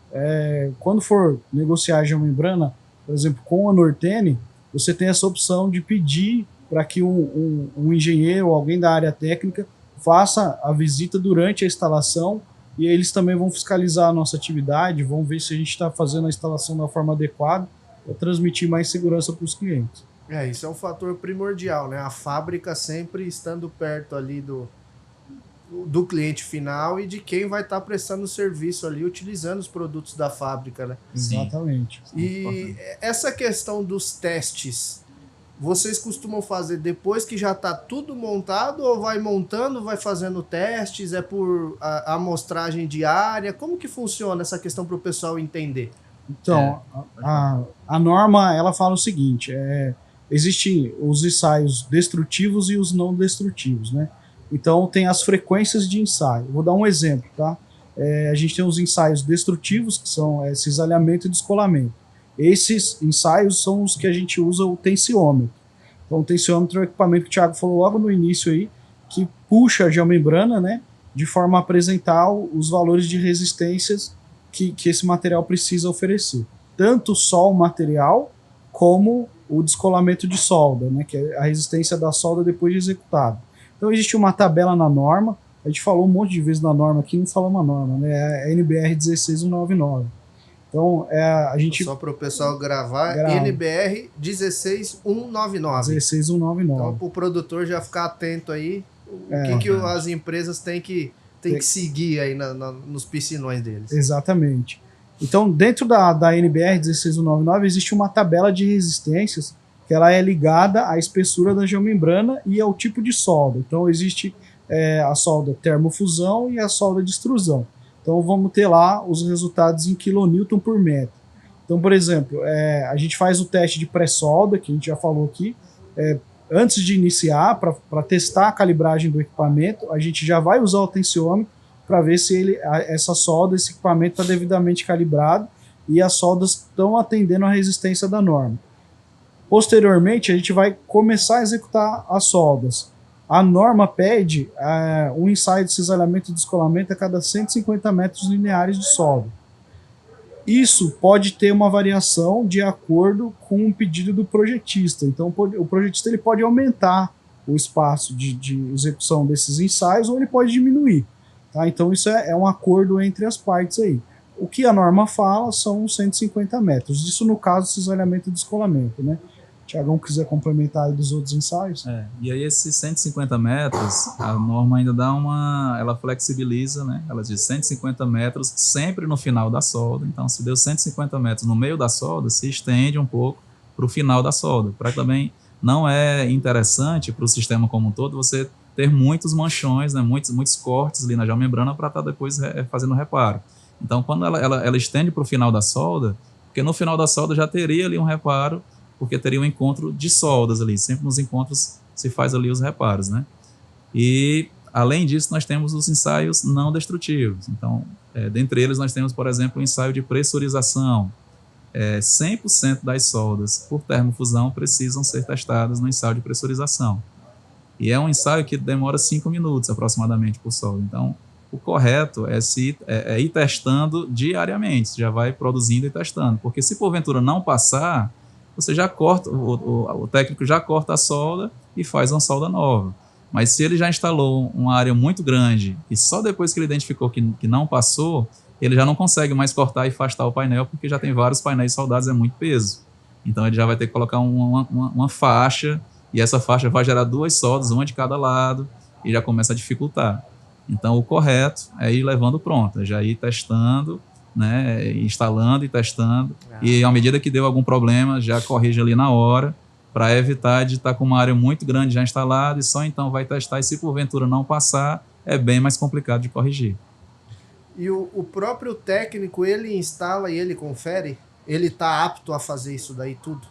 quando for negociar a geomembrana, por exemplo, com a Nortene, você tem essa opção de pedir para que um engenheiro ou alguém da área técnica faça a visita durante a instalação, e eles também vão fiscalizar a nossa atividade, vão ver se a gente está fazendo a instalação da forma adequada para transmitir mais segurança para os clientes. Isso é um fator primordial, né? A fábrica sempre estando perto ali do cliente final e de quem vai estar prestando o serviço ali, utilizando os produtos da fábrica, né? Exatamente. E essa questão dos testes, vocês costumam fazer depois que já está tudo montado, ou vai montando, vai fazendo testes, é por amostragem diária? Como que funciona essa questão para o pessoal entender? Então, a norma, ela fala o seguinte, existem os ensaios destrutivos e os não destrutivos, né? Então, tem as frequências de ensaio. Vou dar um exemplo, tá? A gente tem os ensaios destrutivos, que são cisalhamento e descolamento. Esses ensaios são os que a gente usa o tensiômetro. Então, o tensiômetro é o equipamento que o Thiago falou logo no início aí, que puxa a geomembrana, né, de forma a apresentar os valores de resistências que esse material precisa oferecer. Tanto só o material, como o descolamento de solda, né, que é a resistência da solda depois de executado. Então, existe uma tabela na norma, a gente falou um monte de vezes na norma aqui, não falamos a norma, né, é a NBR 16199. Então, a gente... Só para o pessoal gravar, NBR 16199. 16199. Então, para o produtor já ficar atento aí, o que as empresas têm que seguir aí nos piscinões deles. Exatamente. Então, dentro da NBR 16199, existe uma tabela de resistências que ela é ligada à espessura da geomembrana e ao tipo de solda. Então, existe a solda termofusão e a solda de extrusão. Então vamos ter lá os resultados em kN por metro. Então, por exemplo, a gente faz o teste de pré-solda, que a gente já falou aqui, antes de iniciar, para testar a calibragem do equipamento, a gente já vai usar o tensiômetro para ver se essa solda, esse equipamento está devidamente calibrado e as soldas estão atendendo à resistência da norma. Posteriormente, a gente vai começar a executar as soldas. A norma pede um ensaio de cisalhamento e descolamento a cada 150 metros lineares de solda. Isso pode ter uma variação de acordo com o pedido do projetista. Então, o projetista ele pode aumentar o espaço de execução desses ensaios ou ele pode diminuir. Tá? Então, isso é um acordo entre as partes aí. O que a norma fala são 150 metros. Isso no caso de cisalhamento e descolamento, né? Tiagão quiser complementar aí dos outros ensaios. E aí esses 150 metros, a norma ainda ela flexibiliza, né? Ela diz 150 metros sempre no final da solda. Então, se deu 150 metros no meio da solda, se estende um pouco para o final da solda. Para também não é interessante para o sistema como um todo você ter muitos manchões, né? muitos cortes ali na geomembrana para estar depois fazendo reparo. Então, quando ela estende para o final da solda, porque no final da solda já teria ali um reparo, porque teria um encontro de soldas ali. Sempre nos encontros se faz ali os reparos, né? E, além disso, nós temos os ensaios não destrutivos. Então, dentre eles, nós temos, por exemplo, o ensaio de pressurização. 100% das soldas por termofusão precisam ser testadas no ensaio de pressurização. E é um ensaio que demora 5 minutos, aproximadamente, por solda. Então, o correto é ir testando diariamente. Você já vai produzindo e testando. Porque se, porventura, não passar, você já corta, o técnico já corta a solda e faz uma solda nova. Mas se ele já instalou uma área muito grande e só depois que ele identificou que não passou, ele já não consegue mais cortar e afastar o painel, porque já tem vários painéis soldados, é muito peso. Então ele já vai ter que colocar uma faixa, e essa faixa vai gerar 2 soldas, uma de cada lado, e já começa a dificultar. Então o correto é ir levando pronto, é já ir testando, né, instalando e testando, e à medida que deu algum problema, já corrige ali na hora, para evitar de estar com uma área muito grande já instalada, e só então vai testar, e se porventura não passar, é bem mais complicado de corrigir. E o próprio técnico, ele instala e ele confere? Ele está apto a fazer isso daí tudo?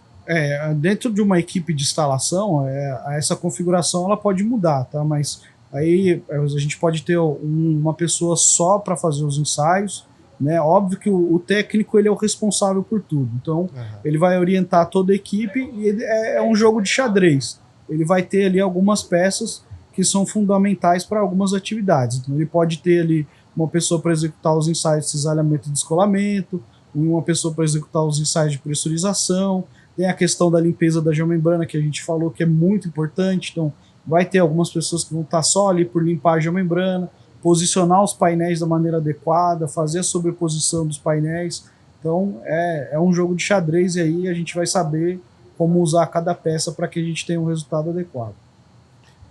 Dentro de uma equipe de instalação, essa configuração ela pode mudar, tá? Mas aí a gente pode ter uma pessoa só para fazer os ensaios, né? Óbvio que o técnico ele é o responsável por tudo, então ele vai orientar toda a equipe e é um jogo de xadrez. Ele vai ter ali algumas peças que são fundamentais para algumas atividades. Então ele pode ter ali uma pessoa para executar os ensaios de cisalhamento e descolamento, uma pessoa para executar os ensaios de pressurização, tem a questão da limpeza da geomembrana que a gente falou que é muito importante, então vai ter algumas pessoas que vão estar só ali por limpar a geomembrana, posicionar os painéis da maneira adequada, fazer a sobreposição dos painéis. Então é um jogo de xadrez e aí a gente vai saber como usar cada peça para que a gente tenha um resultado adequado.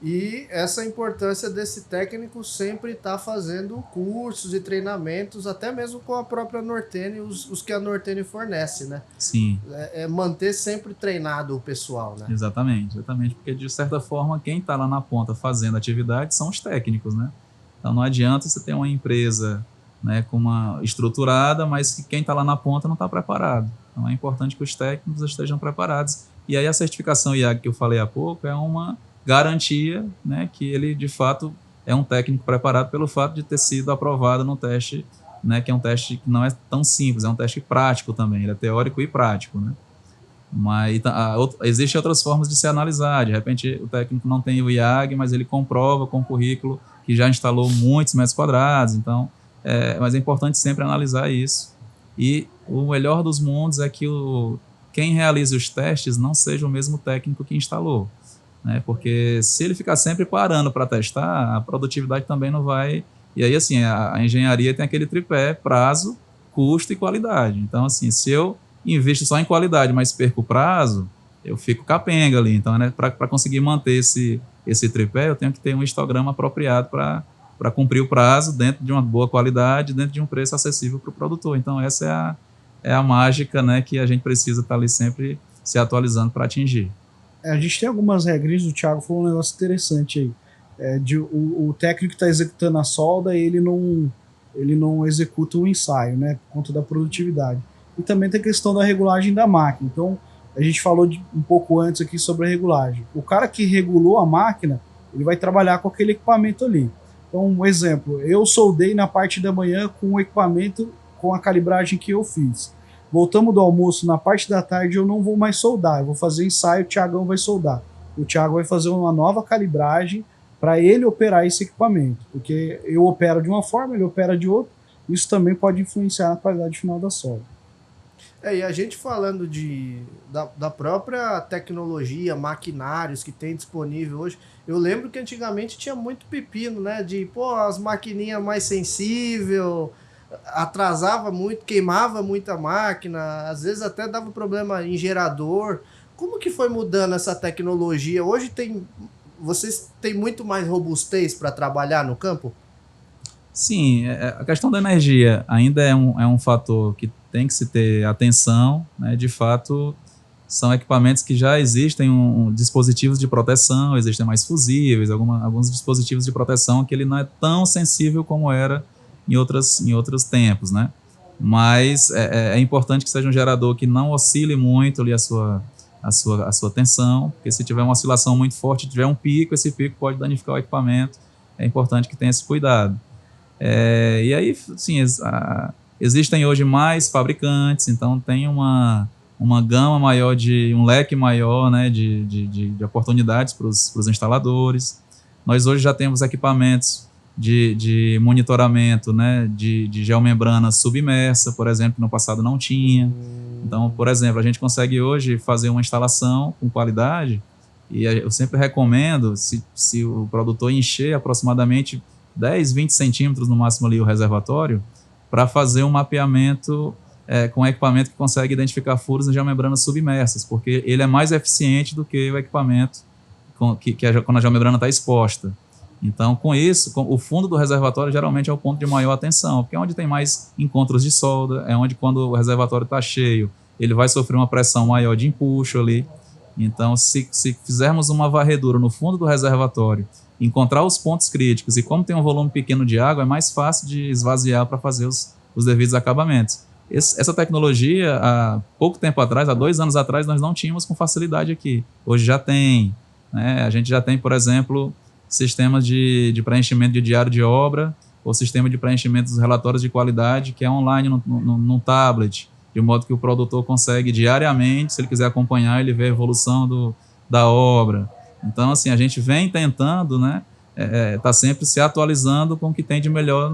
E essa importância desse técnico sempre estar fazendo cursos e treinamentos, até mesmo com a própria Nortene, os que a Nortene fornece, né? Sim. É manter sempre treinado o pessoal, né? Exatamente, porque de certa forma quem está lá na ponta fazendo atividade são os técnicos, né? Então não adianta você ter uma empresa, né, com uma estruturada, mas que quem está lá na ponta não está preparado. Então é importante que os técnicos estejam preparados. E aí a certificação IAG que eu falei há pouco é uma garantia, né, que ele de fato é um técnico preparado pelo fato de ter sido aprovado no teste, né, que é um teste que não é tão simples, é um teste prático também, ele é teórico e prático, né? Mas existem outras formas de se analisar. De repente o técnico não tem o IAG, mas ele comprova com o currículo que já instalou muitos metros quadrados. Então, mas é importante sempre analisar isso. E o melhor dos mundos é que quem realiza os testes não seja o mesmo técnico que instalou, né? Porque se ele ficar sempre parando para testar, a produtividade também não vai. E aí, assim, a engenharia tem aquele tripé: prazo, custo e qualidade. Então, assim, se eu invisto só em qualidade, mas perco o prazo, eu fico capenga ali. Então, né, para conseguir manter esse tripé, eu tenho que ter um histograma apropriado para cumprir o prazo dentro de uma boa qualidade, dentro de um preço acessível para o produtor. Então, essa é a mágica, né, que a gente precisa estar ali sempre se atualizando para atingir. A gente tem algumas regrinhas, o Thiago falou um negócio interessante aí. O técnico que está executando a solda, ele não executa o ensaio, né, por conta da produtividade. E também tem a questão da regulagem da máquina. Então, a gente falou um pouco antes aqui sobre a regulagem. O cara que regulou a máquina, ele vai trabalhar com aquele equipamento ali. Então, um exemplo, eu soldei na parte da manhã com o equipamento, com a calibragem que eu fiz. Voltamos do almoço, na parte da tarde eu não vou mais soldar, eu vou fazer ensaio, o Thiagão vai soldar. O Thiago vai fazer uma nova calibragem para ele operar esse equipamento, porque eu opero de uma forma, ele opera de outra, isso também pode influenciar na qualidade final da solda. E a gente falando da própria tecnologia, maquinários que tem disponível hoje, eu lembro que antigamente tinha muito pepino, né? De, as maquininhas mais sensíveis, atrasava muito, queimava muita máquina, às vezes até dava problema em gerador. Como que foi mudando essa tecnologia? Hoje vocês têm muito mais robustez para trabalhar no campo? Sim, a questão da energia ainda é um fator que tem que se ter atenção, né? De fato, são equipamentos que já existem dispositivos de proteção, existem mais fusíveis, alguns dispositivos de proteção que ele não é tão sensível como era em outros tempos, né? Mas é importante que seja um gerador que não oscile muito ali a sua tensão, porque se tiver uma oscilação muito forte, tiver um pico, esse pico pode danificar o equipamento. É importante que tenha esse cuidado. E aí, sim, existem hoje mais fabricantes, então tem uma gama maior, um leque maior, né, de oportunidades para os instaladores. Nós hoje já temos equipamentos de monitoramento, né, de geomembrana submersa, por exemplo, que no passado não tinha. Então, por exemplo, a gente consegue hoje fazer uma instalação com qualidade, e eu sempre recomendo, se o produtor encher aproximadamente 10, 20 centímetros no máximo ali o reservatório, para fazer um mapeamento com equipamento que consegue identificar furos em geomembranas submersas, porque ele é mais eficiente do que o equipamento quando a geomembrana está exposta. Então, com isso, o fundo do reservatório geralmente é o ponto de maior atenção, porque é onde tem mais encontros de solda, é onde, quando o reservatório está cheio, ele vai sofrer uma pressão maior de empuxo ali. Então, se fizermos uma varredura no fundo do reservatório, encontrar os pontos críticos, e como tem um volume pequeno de água, é mais fácil de esvaziar para fazer os devidos acabamentos. Essa tecnologia, há pouco tempo atrás, há 2 anos atrás, nós não tínhamos com facilidade aqui. Hoje já tem, né? A gente já tem, por exemplo, sistemas de preenchimento de diário de obra, o sistema de preenchimento dos relatórios de qualidade, que é online no tablet, de modo que o produtor consegue diariamente, se ele quiser acompanhar, ele vê a evolução da obra. Então, assim, a gente vem tentando, né, tá sempre se atualizando com o que tem de melhor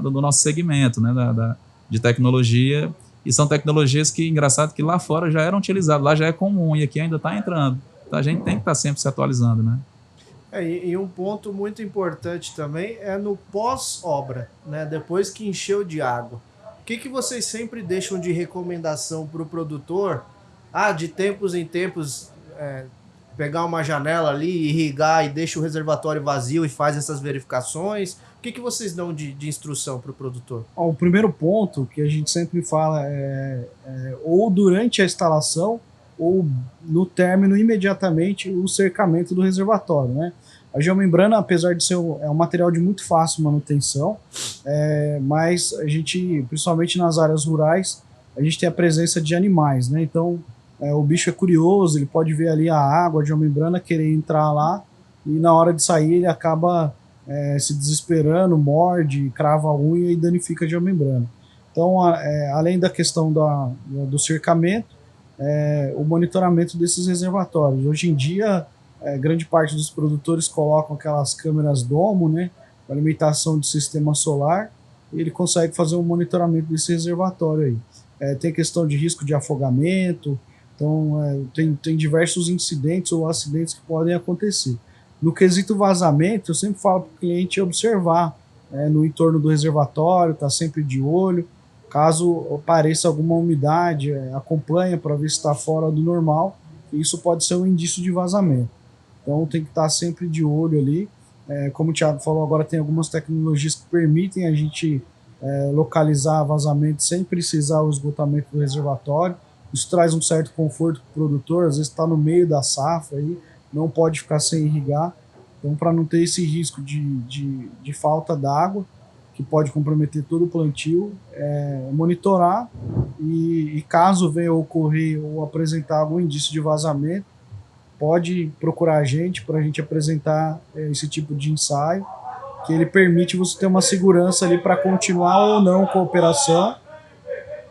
no nosso segmento, né, de tecnologia, e são tecnologias que, engraçado, que lá fora já eram utilizadas, lá já é comum, e aqui ainda está entrando. Então, a gente tem que estar sempre se atualizando, né. E um ponto muito importante também é no pós-obra, né? Depois que encheu de água. O que vocês sempre deixam de recomendação para o produtor? De tempos em tempos, pegar uma janela ali, irrigar e deixa o reservatório vazio e faz essas verificações. O que vocês dão de instrução para o produtor? O primeiro ponto que a gente sempre fala ou durante a instalação ou no término imediatamente o cercamento do reservatório, né? A geomembrana, apesar de ser um material de muito fácil manutenção, mas a gente, principalmente nas áreas rurais, a gente tem a presença de animais, né? Então, o bicho é curioso, ele pode ver ali a água, a geomembrana, querer entrar lá, e na hora de sair ele acaba se desesperando, morde, crava a unha e danifica a geomembrana. Então, além da questão do cercamento, o monitoramento desses reservatórios. Hoje em dia, grande parte dos produtores colocam aquelas câmeras domo, né, com alimentação de sistema solar, e ele consegue fazer um monitoramento desse reservatório aí. Tem questão de risco de afogamento, então tem diversos incidentes ou acidentes que podem acontecer. No quesito vazamento, eu sempre falo para o cliente observar no entorno do reservatório, estar sempre de olho. Caso apareça alguma umidade, acompanha para ver se está fora do normal. Isso pode ser um indício de vazamento. Então tem que estar sempre de olho ali. Como o Thiago falou, agora tem algumas tecnologias que permitem a gente localizar vazamento sem precisar o esgotamento do reservatório. Isso traz um certo conforto para o produtor, às vezes está no meio da safra, aí, não pode ficar sem irrigar. Então, para não ter esse risco de falta d'água, que pode comprometer todo o plantio, monitorar e caso venha ocorrer ou apresentar algum indício de vazamento, pode procurar a gente para a gente apresentar esse tipo de ensaio, que ele permite você ter uma segurança ali para continuar ou não com a operação,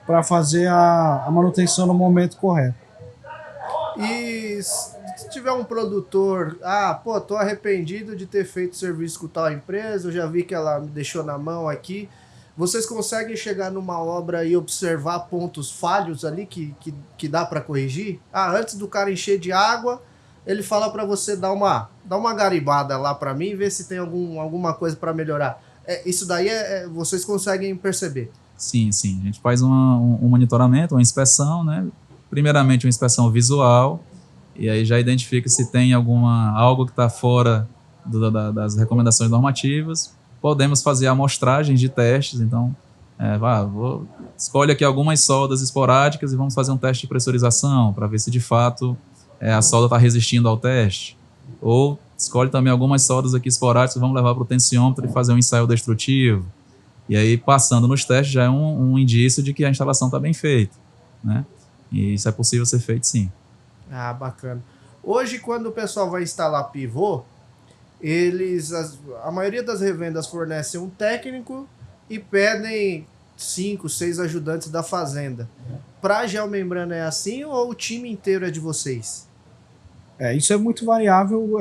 para fazer a manutenção no momento correto. E se tiver um produtor, tô arrependido de ter feito serviço com tal empresa, eu já vi que ela me deixou na mão aqui, vocês conseguem chegar numa obra e observar pontos falhos ali que dá para corrigir? Antes do cara encher de água, ele fala para você dar uma garibada lá para mim e ver se tem alguma coisa para melhorar. Isso daí vocês conseguem perceber? Sim. A gente faz um monitoramento, uma inspeção, né? Primeiramente uma inspeção visual, e aí já identifica se tem algo que está fora das recomendações normativas. Podemos fazer amostragens de testes, então escolhe aqui algumas soldas esporádicas e vamos fazer um teste de pressurização para ver se de fato a solda está resistindo ao teste. Ou escolhe também algumas soldas aqui esporádicas, vamos levar para o tensiômetro e fazer um ensaio destrutivo. E aí, passando nos testes, já é um indício de que a instalação está bem feita, né? E isso é possível ser feito, sim. Bacana. Hoje, quando o pessoal vai instalar pivô, a maioria das revendas fornecem um técnico e pedem 5, 6 ajudantes da fazenda. Para a geomembrana é assim ou o time inteiro é de vocês? Isso é muito variável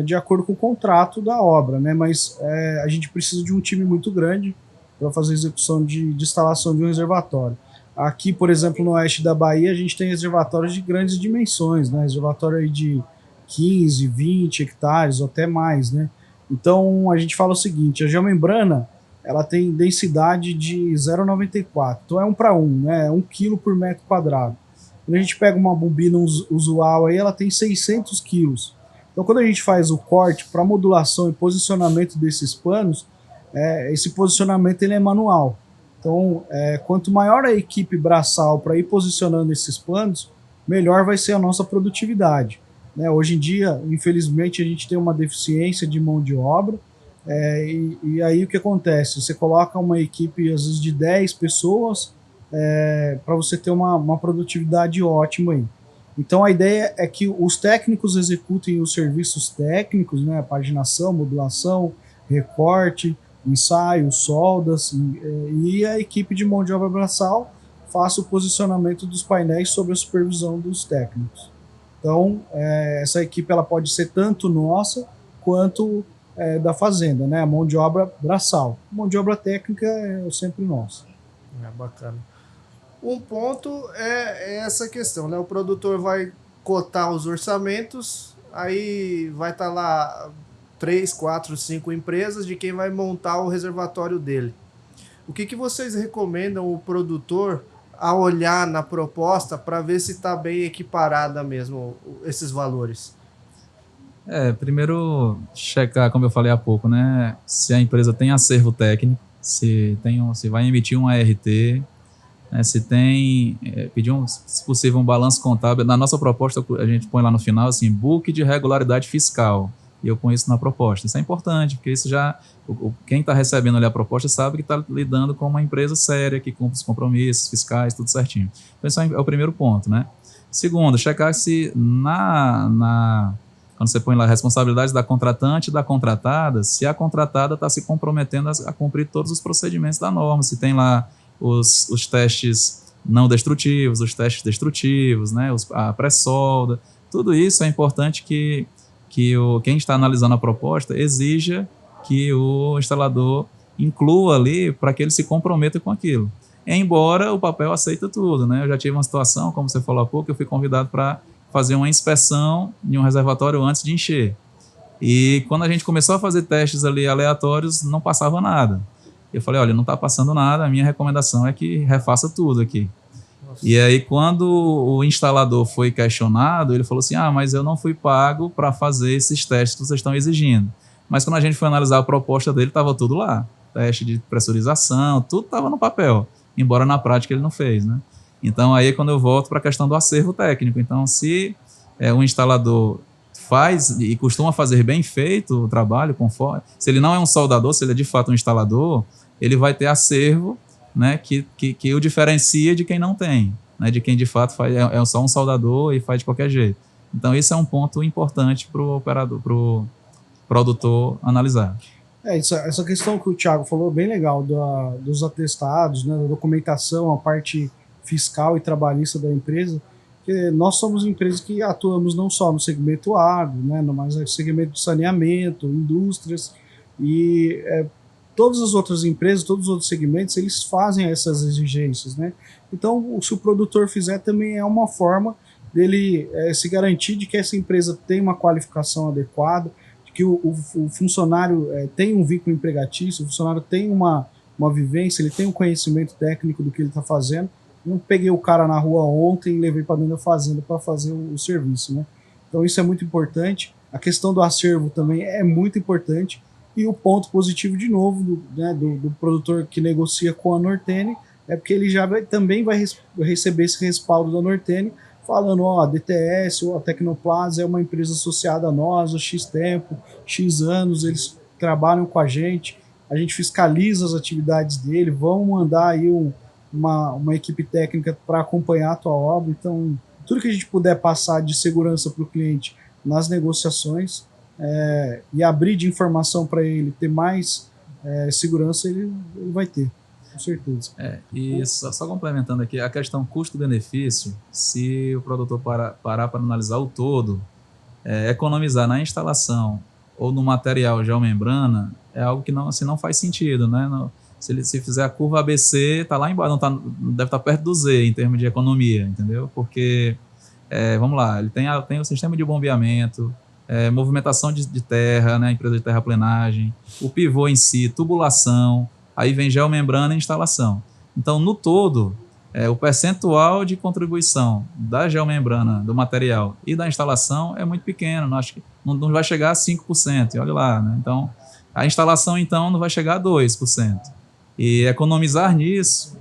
de acordo com o contrato da obra, né? Mas a gente precisa de um time muito grande para fazer a execução de instalação de um reservatório. Aqui, por exemplo, no oeste da Bahia, a gente tem reservatórios de grandes dimensões, né? Reservatório aí de 15, 20 hectares ou até mais, né? Então, a gente fala o seguinte, a geomembrana, ela tem densidade de 0,94, então é 1 para 1, né? 1 kg por metro quadrado. Quando a gente pega uma bobina usual aí, ela tem 600 quilos. Então, quando a gente faz o corte para modulação e posicionamento desses panos, esse posicionamento ele é manual. Então, quanto maior a equipe braçal para ir posicionando esses panos, melhor vai ser a nossa produtividade. Hoje em dia, infelizmente, a gente tem uma deficiência de mão de obra, e aí o que acontece? Você coloca uma equipe, às vezes, de 10 pessoas para você ter uma produtividade ótima aí. Então, a ideia é que os técnicos executem os serviços técnicos, né, paginação, modulação, recorte, ensaios, soldas, e a equipe de mão de obra braçal faça o posicionamento dos painéis sob a supervisão dos técnicos. Então, essa equipe ela pode ser tanto nossa quanto da fazenda, né? A mão de obra braçal. A mão de obra técnica é sempre nossa. É bacana. Um ponto é essa questão, né? O produtor vai cotar os orçamentos, aí vai estar lá 3, 4, 5 empresas de quem vai montar o reservatório dele. O que vocês recomendam o produtor a olhar na proposta para ver se está bem equiparada mesmo esses valores? Primeiro checar, como eu falei há pouco, né, se a empresa tem acervo técnico, se vai emitir um ART, né, se tem, pedir, se possível, um balanço contábil. Na nossa proposta, a gente põe lá no final, assim, book de regularidade fiscal, e eu ponho isso na proposta. Isso é importante, porque isso já, quem está recebendo ali a proposta sabe que está lidando com uma empresa séria, que cumpre os compromissos fiscais, tudo certinho. Então, esse é o primeiro ponto, né. Segundo, checar se quando você põe lá responsabilidades da contratante e da contratada, se a contratada está se comprometendo a cumprir todos os procedimentos da norma, se tem lá os testes não destrutivos, os testes destrutivos, né, a pré-solda, tudo isso é importante que quem está analisando a proposta exija que o instalador inclua ali para que ele se comprometa com aquilo. Embora o papel aceita tudo, né? Eu já tive uma situação, como você falou há pouco, eu fui convidado para fazer uma inspeção em um reservatório antes de encher. E quando a gente começou a fazer testes ali aleatórios, não passava nada. Eu falei, olha, não está passando nada, a minha recomendação é que refaça tudo aqui. Nossa. E aí, quando o instalador foi questionado, ele falou assim, mas eu não fui pago para fazer esses testes que vocês estão exigindo. Mas quando a gente foi analisar a proposta dele, estava tudo lá. Teste de pressurização, tudo estava no papel, embora na prática ele não fez, né? Então, aí é quando eu volto para a questão do acervo técnico. Então, se o instalador faz e costuma fazer bem feito o trabalho, conforme, se ele não é um soldador, se ele é de fato um instalador, ele vai ter acervo, né, que o diferencia de quem não tem, né, de quem de fato é só um soldador e faz de qualquer jeito. Então, esse é um ponto importante para o operador, para o produtor analisar. Essa questão que o Thiago falou, bem legal, dos atestados, né, da documentação, a parte fiscal e trabalhista da empresa, que nós somos empresas que atuamos não só no segmento agro, né, mas no segmento de saneamento, indústrias, e todas as outras empresas, todos os outros segmentos, eles fazem essas exigências, né? Então, se o produtor fizer, também é uma forma dele se garantir de que essa empresa tem uma qualificação adequada, de que o funcionário tem um vínculo empregatício, o funcionário tem uma vivência, ele tem um conhecimento técnico do que ele está fazendo. Não peguei o cara na rua ontem e levei para dentro da fazenda para fazer o serviço, né? Então isso é muito importante. A questão do acervo também é muito importante. E o ponto positivo, de novo, do produtor que negocia com a Nortene, é porque ele já também vai receber esse respaldo da Nortene, falando, a DTS ou a Tecnoplaza é uma empresa associada a nós há X tempo, X anos, eles trabalham com a gente fiscaliza as atividades dele, vão mandar aí uma equipe técnica para acompanhar a tua obra. Então, tudo que a gente puder passar de segurança para o cliente nas negociações e abrir de informação para ele ter mais segurança, ele vai ter, com certeza. E só complementando aqui, a questão custo-benefício, se o produtor parar para analisar o todo, economizar na instalação ou no material geomembrana é algo que não faz sentido, né? Se ele fizer a curva ABC, está lá embaixo, deve estar perto do Z em termos de economia, entendeu? Porque, vamos lá, ele tem o sistema de bombeamento, movimentação de terra, né, empresa de terraplenagem, o pivô em si, tubulação, aí vem geomembrana e instalação. Então, no todo, o percentual de contribuição da geomembrana, do material e da instalação é muito pequeno, acho que não vai chegar a 5%, e olha lá, né? Então, a instalação, então, não vai chegar a 2%. E economizar nisso,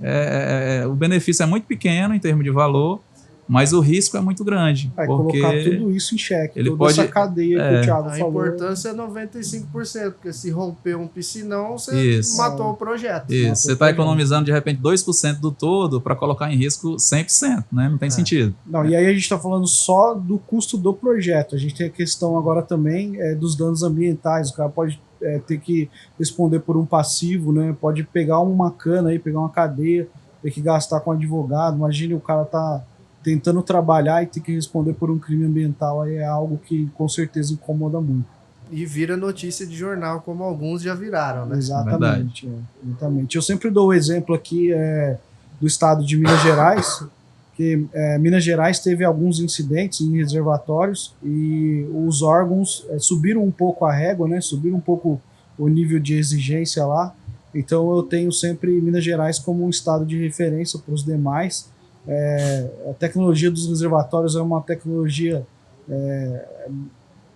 o benefício é muito pequeno em termos de valor, mas o risco é muito grande. Porque colocar tudo isso em xeque, ele toda essa cadeia que o Thiago falou. A importância é 95%, porque se romper um piscinão, você matou o projeto. Isso, você está economizando de repente 2% do todo para colocar em risco 100%, né? Não tem sentido. Não, e aí a gente está falando só do custo do projeto. A gente tem a questão agora também dos danos ambientais. O cara pode ter que responder por um passivo, né? Pode pegar uma cana aí, pegar uma cadeia, ter que gastar com advogado. Imagine o cara tá tentando trabalhar e ter que responder por um crime ambiental, aí é algo que com certeza incomoda muito. E vira notícia de jornal, como alguns já viraram, né? Exatamente. Exatamente. Eu sempre dou o exemplo aqui do estado de Minas Gerais, que Minas Gerais teve alguns incidentes em reservatórios e os órgãos subiram um pouco a régua, né? Subiram um pouco o nível de exigência lá. Então eu tenho sempre Minas Gerais como um estado de referência para os demais. A tecnologia dos reservatórios é uma tecnologia,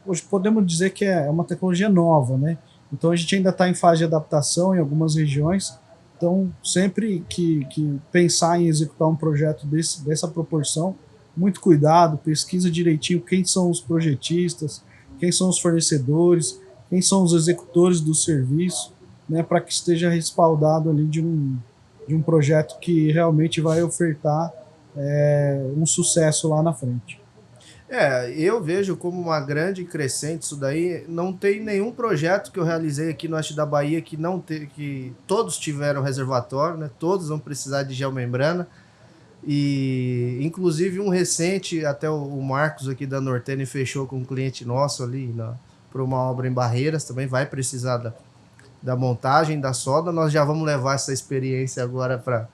hoje podemos dizer que é uma tecnologia nova, né? Então a gente ainda está em fase de adaptação em algumas regiões. Então sempre que pensar em executar um projeto dessa proporção, muito cuidado, pesquisa direitinho quem são os projetistas, quem são os fornecedores, quem são os executores do serviço, né, para que esteja respaldado ali de um projeto que realmente vai ofertar um sucesso lá na frente. Eu vejo como uma grande crescente isso daí. Não tem nenhum projeto que eu realizei aqui no oeste da Bahia que todos tiveram reservatório, né? Todos vão precisar de geomembrana. E inclusive um recente, até o Marcos aqui da Nortene fechou com um cliente nosso ali para uma obra em Barreiras, também vai precisar da montagem, da solda. Nós já vamos levar essa experiência agora para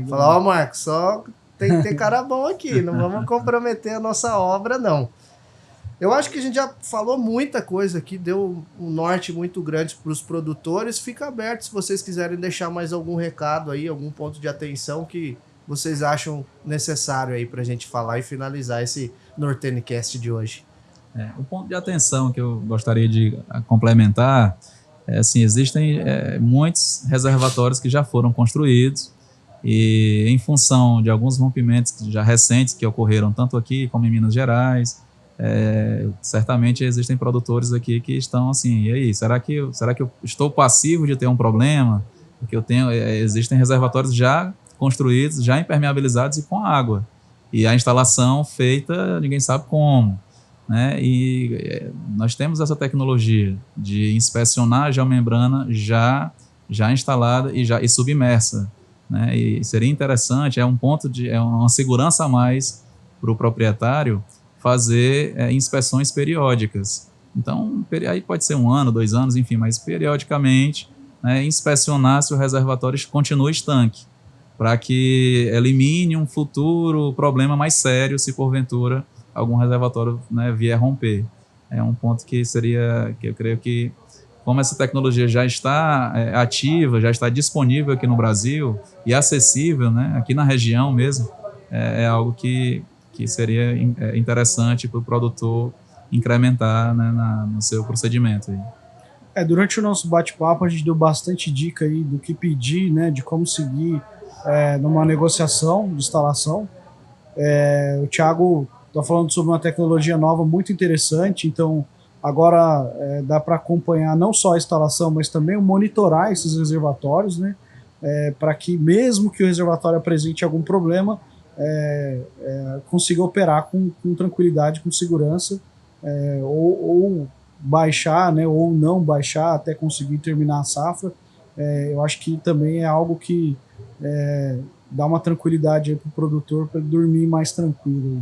falar, Marcos, só tem que ter cara bom aqui, não vamos comprometer a nossa obra, não. Eu acho que a gente já falou muita coisa aqui, deu um norte muito grande para os produtores. Fica aberto se vocês quiserem deixar mais algum recado aí, algum ponto de atenção que vocês acham necessário aí para a gente falar e finalizar esse NorteneCast de hoje. O ponto de atenção que eu gostaria de complementar assim, existem muitos reservatórios que já foram construídos e em função de alguns rompimentos já recentes que ocorreram tanto aqui como em Minas Gerais, certamente existem produtores aqui que estão assim, e aí, será que eu estou passivo de ter um problema? Porque existem reservatórios já construídos, já impermeabilizados e com água. E a instalação feita, ninguém sabe como, né? E nós temos essa tecnologia de inspecionar a geomembrana já instalada e submersa, né? E seria interessante, é uma segurança a mais para o proprietário fazer inspeções periódicas. Então, aí pode ser 1 ano, 2 anos, enfim, mas periodicamente, né, inspecionar se o reservatório continua estanque, para que elimine um futuro problema mais sério se porventura algum reservatório, né, vier romper. É um ponto que eu creio que, como essa tecnologia já está ativa, já está disponível aqui no Brasil e acessível, né, aqui na região mesmo, é algo que seria interessante para o produtor incrementar, né, no seu procedimento. Aí. Durante o nosso bate-papo a gente deu bastante dica aí do que pedir, né, de como seguir numa negociação de instalação. O Thiago está falando sobre uma tecnologia nova muito interessante, então agora dá para acompanhar não só a instalação, mas também monitorar esses reservatórios, né, para que mesmo que o reservatório apresente algum problema, consiga operar com tranquilidade, com segurança, ou baixar, né, ou não baixar até conseguir terminar a safra. Eu acho que também é algo que dá uma tranquilidade para o produtor, para ele dormir mais tranquilo.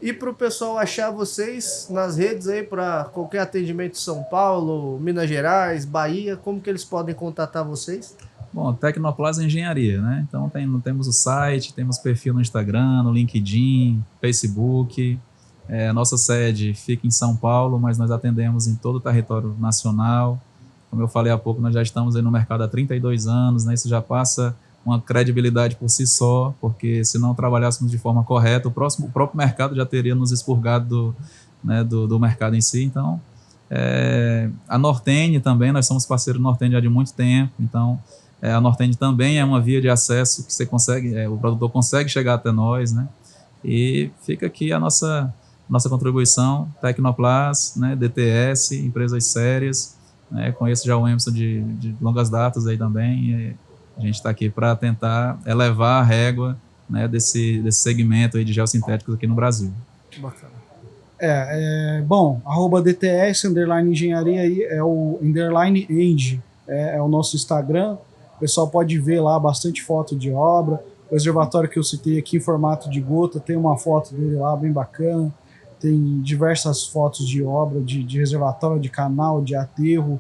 E para o pessoal achar vocês nas redes aí para qualquer atendimento em São Paulo, Minas Gerais, Bahia, como que eles podem contatar vocês? Bom, Tecnoplaza Engenharia, né? Então temos o site, temos perfil no Instagram, no LinkedIn, Facebook. A nossa sede fica em São Paulo, mas nós atendemos em todo o território nacional. Como eu falei há pouco, nós já estamos aí no mercado há 32 anos, né? Isso já passa uma credibilidade por si só, porque se não trabalhássemos de forma correta, o próprio mercado já teria nos expurgado do mercado em si. Então, a Nortene também, nós somos parceiros do Nortene já de muito tempo, então a Nortene também é uma via de acesso que você consegue, o produtor consegue chegar até nós, né? E fica aqui a nossa contribuição, Tecnoplaz, né, DTS, empresas sérias, né? Conheço já o Emerson de longas datas aí também, e a gente está aqui para tentar elevar a régua, né, desse segmento aí de geossintéticos aqui no Brasil. Bacana. Bom, @DTS, _engenharia aí, é o _eng, é o nosso Instagram. O pessoal pode ver lá bastante foto de obra. O reservatório que eu citei aqui em formato de gota, tem uma foto dele lá bem bacana. Tem diversas fotos de obra, de reservatório, de canal, de aterro,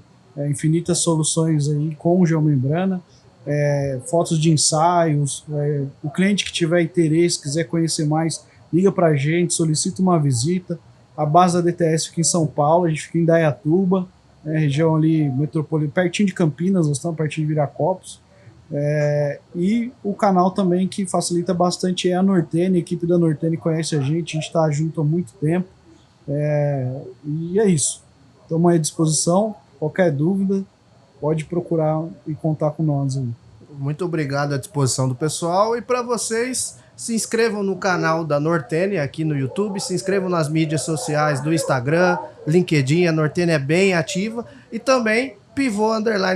infinitas soluções aí com geomembrana. Fotos de ensaios. O cliente que tiver interesse, quiser conhecer mais, liga para a gente, solicita uma visita. A base da DTS fica em São Paulo, a gente fica em Dayatuba, região ali metropolitana, pertinho de Campinas, nós estamos pertinho de Viracopos. E o canal também que facilita bastante é a Nortene. A equipe da Nortene conhece a gente está junto há muito tempo. E é isso. Estamos à disposição. Qualquer dúvida, pode procurar e contar com nós aí. Muito obrigado à disposição do pessoal. E para vocês, se inscrevam no canal da Nortene aqui no YouTube, se inscrevam nas mídias sociais do Instagram, LinkedIn, a Nortene é bem ativa, e também Pivô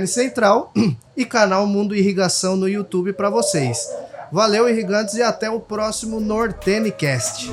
_Central e canal Mundo Irrigação no YouTube para vocês. Valeu, irrigantes, e até o próximo Nortenecast.